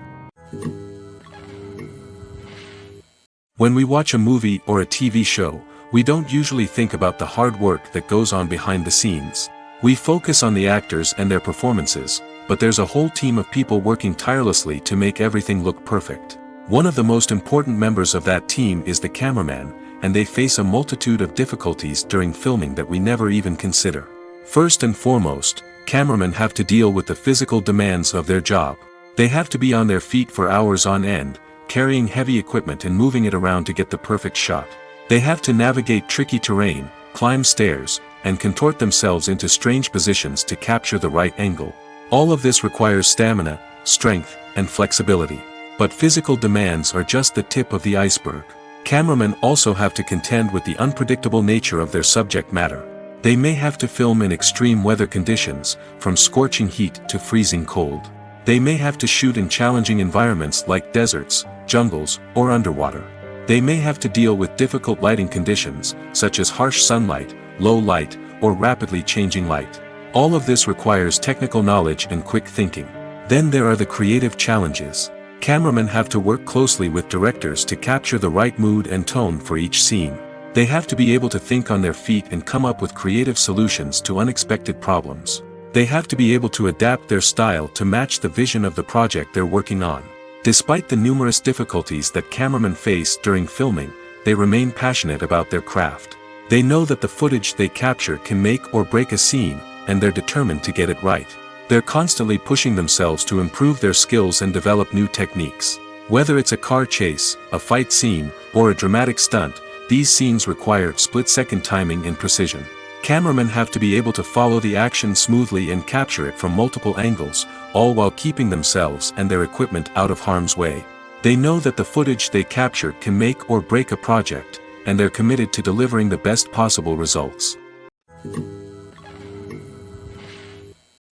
When we watch a movie or a TV show, we don't usually think about the hard work that goes on behind the scenes. We focus on the actors and their performances, but there's a whole team of people working tirelessly to make everything look perfect. One of the most important members of that team is the cameraman, and they face a multitude of difficulties during filming that we never even consider. First and foremost, cameramen have to deal with the physical demands of their job. They have to be on their feet for hours on end, carrying heavy equipment and moving it around to get the perfect shot. They have to navigate tricky terrain, climb stairs, and contort themselves into strange positions to capture the right angle. All of this requires stamina, strength, and flexibility. But physical demands are just the tip of the iceberg. Cameramen also have to contend with the unpredictable nature of their subject matter. They may have to film in extreme weather conditions, from scorching heat to freezing cold. They may have to shoot in challenging environments like deserts, jungles, or underwater. They may have to deal with difficult lighting conditions, such as harsh sunlight, low light, or rapidly changing light. All of this requires technical knowledge and quick thinking. Then there are the creative challenges. Cameramen have to work closely with directors to capture the right mood and tone for each scene. They have to be able to think on their feet and come up with creative solutions to unexpected problems. They have to be able to adapt their style to match the vision of the project they're working on. Despite the numerous difficulties that cameramen face during filming, they remain passionate about their craft. They know that the footage they capture can make or break a scene, and they're determined to get it right. They're constantly pushing themselves to improve their skills and develop new techniques. Whether it's a car chase, a fight scene, or a dramatic stunt, these scenes require split-second timing and precision. Cameramen have to be able to follow the action smoothly and capture it from multiple angles, all while keeping themselves and their equipment out of harm's way. They know that the footage they capture can make or break a project, and they're committed to delivering the best possible results.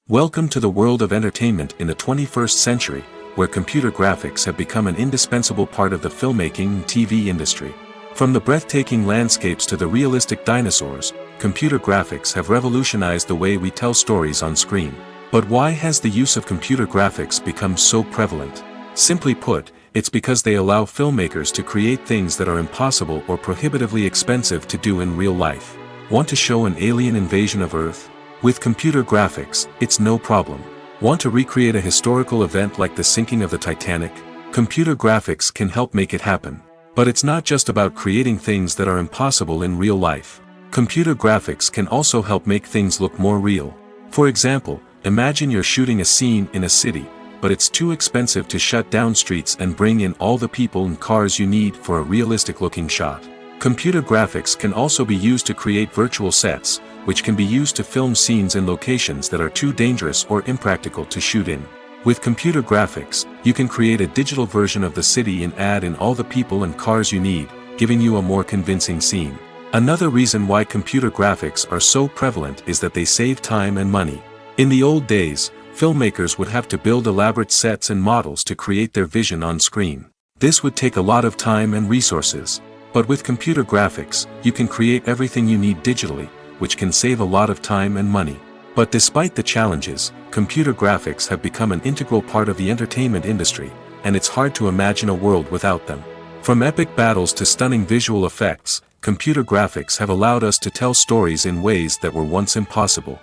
Welcome to the world of entertainment in the 21st century, where computer graphics have become an indispensable part of the filmmaking and TV industry. From the breathtaking landscapes to the realistic dinosaurs, computer graphics have revolutionized the way we tell stories on screen. But why has the use of computer graphics become so prevalent? Simply put, it's because they allow filmmakers to create things that are impossible or prohibitively expensive to do in real life. Want to show an alien invasion of Earth? With computer graphics, it's no problem. Want to recreate a historical event like the sinking of the Titanic? Computer graphics can help make it happen. But it's not just about creating things that are impossible in real life. Computer graphics can also help make things look more real. For example, imagine you're shooting a scene in a city, but it's too expensive to shut down streets and bring in all the people and cars you need for a realistic-looking shot. Computer graphics can also be used to create virtual sets, which can be used to film scenes in locations that are too dangerous or impractical to shoot in. With computer graphics, you can create a digital version of the city and add in all the people and cars you need, giving you a more convincing scene. Another reason why computer graphics are so prevalent is that they save time and money. In the old days, filmmakers would have to build elaborate sets and models to create their vision on screen. This would take a lot of time and resources. But with computer graphics, you can create everything you need digitally, which can save a lot of time and money. But despite the challenges, computer graphics have become an integral part of the entertainment industry, and it's hard to imagine a world without them. From epic battles to stunning visual effects, computer graphics have allowed us to tell stories in ways that were once impossible.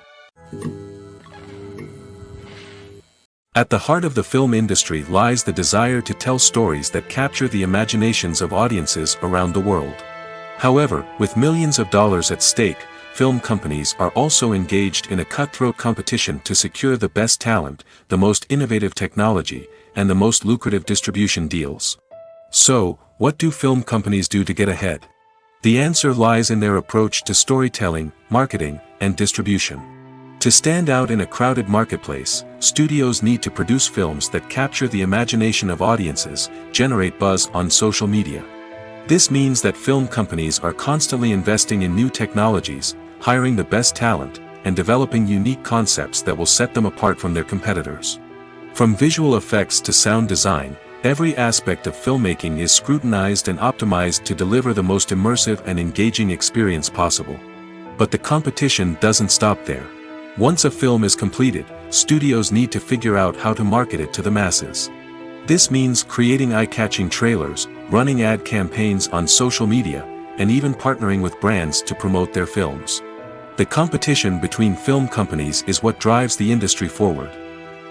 At the heart of the film industry lies the desire to tell stories that capture the imaginations of audiences around the world. However, with millions of dollars at stake, film companies are also engaged in a cutthroat competition to secure the best talent, the most innovative technology, and the most lucrative distribution deals. So, what do film companies do to get ahead? The answer lies in their approach to storytelling, marketing, and distribution. To stand out in a crowded marketplace, studios need to produce films that capture the imagination of audiences, generate buzz on social media. This means that film companies are constantly investing in new technologies, hiring the best talent, and developing unique concepts that will set them apart from their competitors. From visual effects to sound design, every aspect of filmmaking is scrutinized and optimized to deliver the most immersive and engaging experience possible. But the competition doesn't stop there. Once a film is completed, studios need to figure out how to market it to the masses. This means creating eye-catching trailers, running ad campaigns on social media, and even partnering with brands to promote their films. The competition between film companies is what drives the industry forward.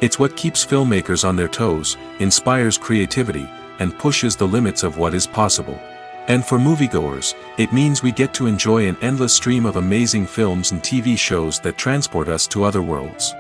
It's what keeps filmmakers on their toes, inspires creativity, and pushes the limits of what is possible. And for moviegoers, it means we get to enjoy an endless stream of amazing films and TV shows that transport us to other worlds.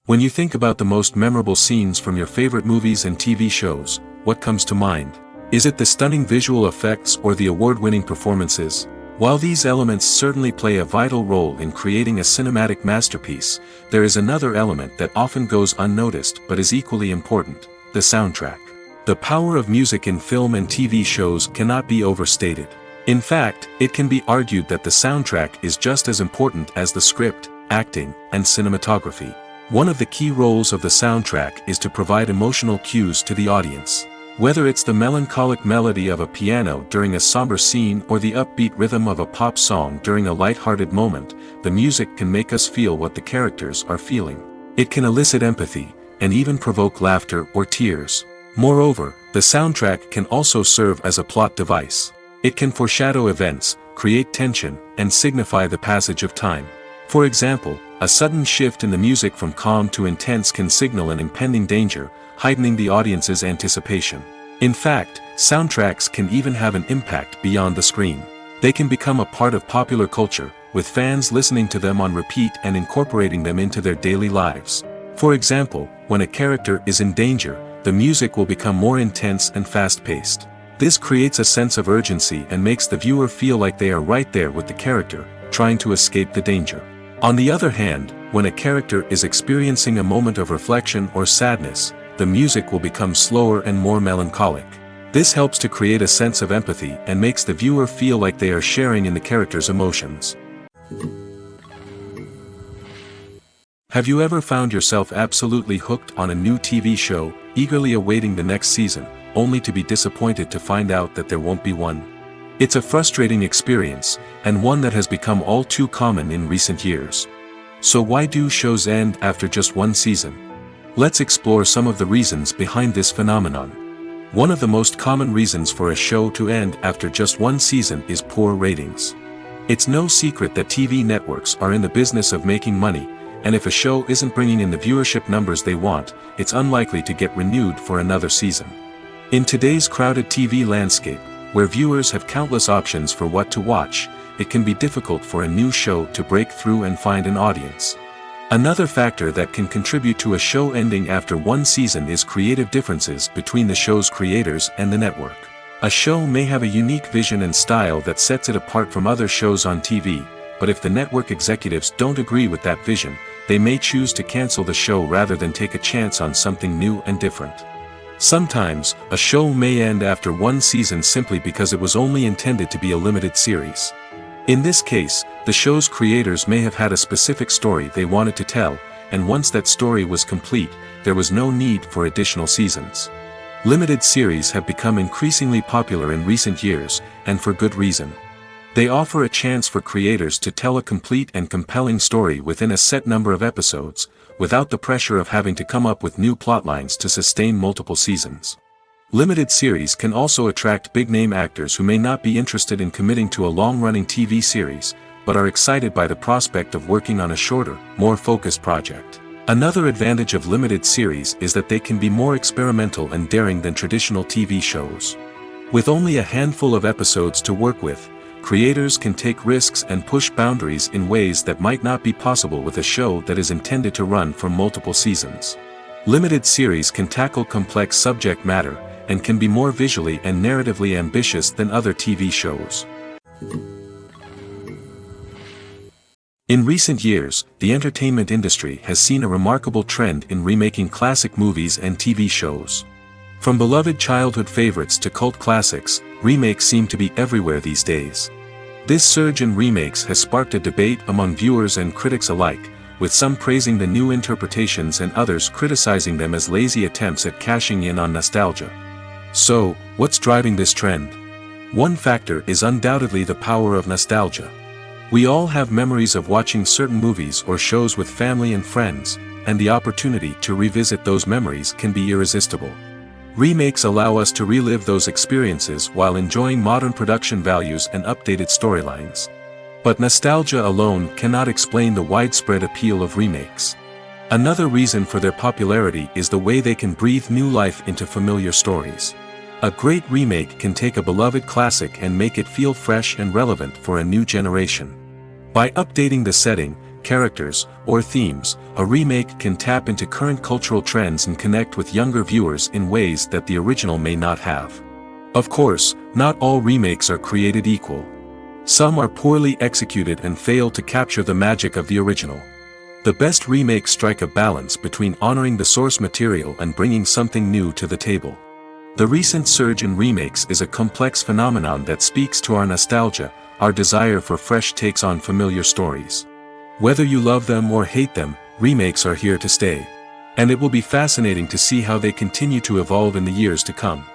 When you think about the most memorable scenes from your favorite movies and TV shows, what comes to mind? Is it the stunning visual effects or the award-winning performances? While these elements certainly play a vital role in creating a cinematic masterpiece, there is another element that often goes unnoticed but is equally important: the soundtrack. The power of music in film and TV shows cannot be overstated. In fact, it can be argued that the soundtrack is just as important as the script, acting, and cinematography. One of the key roles of the soundtrack is to provide emotional cues to the audience. Whether it's the melancholic melody of a piano during a somber scene or the upbeat rhythm of a pop song during a light-hearted moment, the music can make us feel what the characters are feeling. It can elicit empathy, and even provoke laughter or tears. Moreover, the soundtrack can also serve as a plot device. It can foreshadow events, create tension, and signify the passage of time. For example, a sudden shift in the music from calm to intense can signal an impending danger, heightening the audience's anticipation. In fact, soundtracks can even have an impact beyond the screen. They can become a part of popular culture, with fans listening to them on repeat and incorporating them into their daily lives. For example, when a character is in danger, the music will become more intense and fast-paced. This creates a sense of urgency and makes the viewer feel like they are right there with the character, trying to escape the danger. On the other hand, when a character is experiencing a moment of reflection or sadness, the music will become slower and more melancholic. This helps to create a sense of empathy and makes the viewer feel like they are sharing in the character's emotions. Have you ever found yourself absolutely hooked on a new TV show, eagerly awaiting the next season, only to be disappointed to find out that there won't be one? It's a frustrating experience, and one that has become all too common in recent years. So why do shows end after just one season? Let's explore some of the reasons behind this phenomenon. One of the most common reasons for a show to end after just one season is poor ratings. It's no secret that TV networks are in the business of making money, and if a show isn't bringing in the viewership numbers they want, it's unlikely to get renewed for another season. In today's crowded TV landscape, where viewers have countless options for what to watch, it can be difficult for a new show to break through and find an audience. Another factor that can contribute to a show ending after one season is creative differences between the show's creators and the network. A show may have a unique vision and style that sets it apart from other shows on TV, but if the network executives don't agree with that vision, they may choose to cancel the show rather than take a chance on something new and different. Sometimes, a show may end after one season simply because it was only intended to be a limited series. In this case, the show's creators may have had a specific story they wanted to tell, and once that story was complete, there was no need for additional seasons. Limited series have become increasingly popular in recent years, and for good reason. They offer a chance for creators to tell a complete and compelling story within a set number of episodes, without the pressure of having to come up with new plotlines to sustain multiple seasons. Limited series can also attract big-name actors who may not be interested in committing to a long-running TV series, but are excited by the prospect of working on a shorter, more focused project. Another advantage of limited series is that they can be more experimental and daring than traditional TV shows. With only a handful of episodes to work with, creators can take risks and push boundaries in ways that might not be possible with a show that is intended to run for multiple seasons. Limited series can tackle complex subject matter, and can be more visually and narratively ambitious than other TV shows. In recent years, the entertainment industry has seen a remarkable trend in remaking classic movies and TV shows. From beloved childhood favorites to cult classics, remakes seem to be everywhere these days. This surge in remakes has sparked a debate among viewers and critics alike, with some praising the new interpretations and others criticizing them as lazy attempts at cashing in on nostalgia. So, what's driving this trend? One factor is undoubtedly the power of nostalgia. We all have memories of watching certain movies or shows with family and friends, and the opportunity to revisit those memories can be irresistible. Remakes allow us to relive those experiences while enjoying modern production values and updated storylines. But nostalgia alone cannot explain the widespread appeal of remakes. Another reason for their popularity is the way they can breathe new life into familiar stories. A great remake can take a beloved classic and make it feel fresh and relevant for a new generation. By updating the setting, characters, or themes, a remake can tap into current cultural trends and connect with younger viewers in ways that the original may not have. Of course, not all remakes are created equal. Some are poorly executed and fail to capture the magic of the original. The best remakes strike a balance between honoring the source material and bringing something new to the table. The recent surge in remakes is a complex phenomenon that speaks to our nostalgia, our desire for fresh takes on familiar stories. Whether you love them or hate them, remakes are here to stay. And it will be fascinating to see how they continue to evolve in the years to come.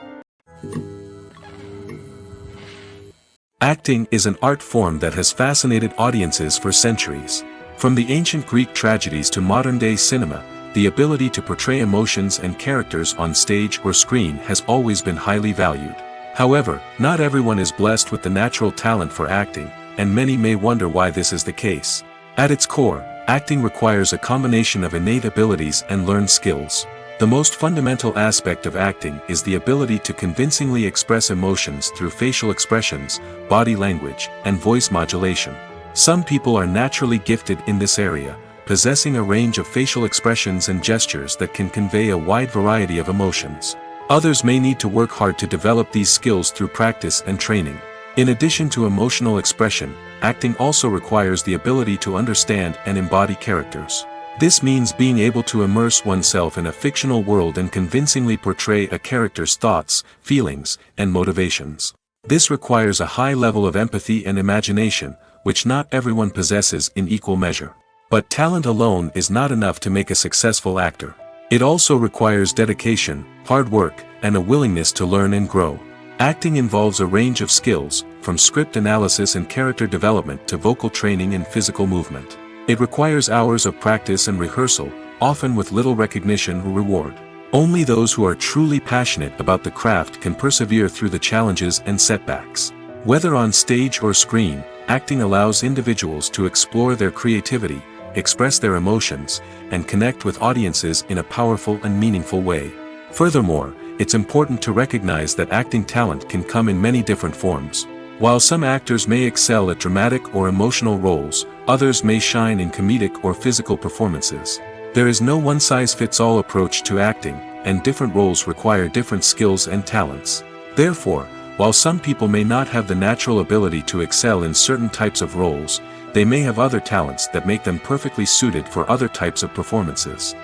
Acting is an art form that has fascinated audiences for centuries. From the ancient Greek tragedies to modern-day cinema, the ability to portray emotions and characters on stage or screen has always been highly valued. However, not everyone is blessed with the natural talent for acting, and many may wonder why this is the case. At its core, acting requires a combination of innate abilities and learned skills. The most fundamental aspect of acting is the ability to convincingly express emotions through facial expressions, body language, and voice modulation. Some people are naturally gifted in this area, possessing a range of facial expressions and gestures that can convey a wide variety of emotions. Others may need to work hard to develop these skills through practice and training. In addition to emotional expression, acting also requires the ability to understand and embody characters. This means being able to immerse oneself in a fictional world and convincingly portray a character's thoughts, feelings, and motivations. This requires a high level of empathy and imagination, which not everyone possesses in equal measure. But talent alone is not enough to make a successful actor. It also requires dedication, hard work, and a willingness to learn and grow. Acting involves a range of skills, from script analysis and character development to vocal training and physical movement. It requires hours of practice and rehearsal, often with little recognition or reward. Only those who are truly passionate about the craft can persevere through the challenges and setbacks. Whether on stage or screen, acting allows individuals to explore their creativity, express their emotions, and connect with audiences in a powerful and meaningful way. Furthermore, it's important to recognize that acting talent can come in many different forms. While some actors may excel at dramatic or emotional roles, others may shine in comedic or physical performances. There is no one-size-fits-all approach to acting, and different roles require different skills and talents. Therefore, while some people may not have the natural ability to excel in certain types of roles, they may have other talents that make them perfectly suited for other types of performances.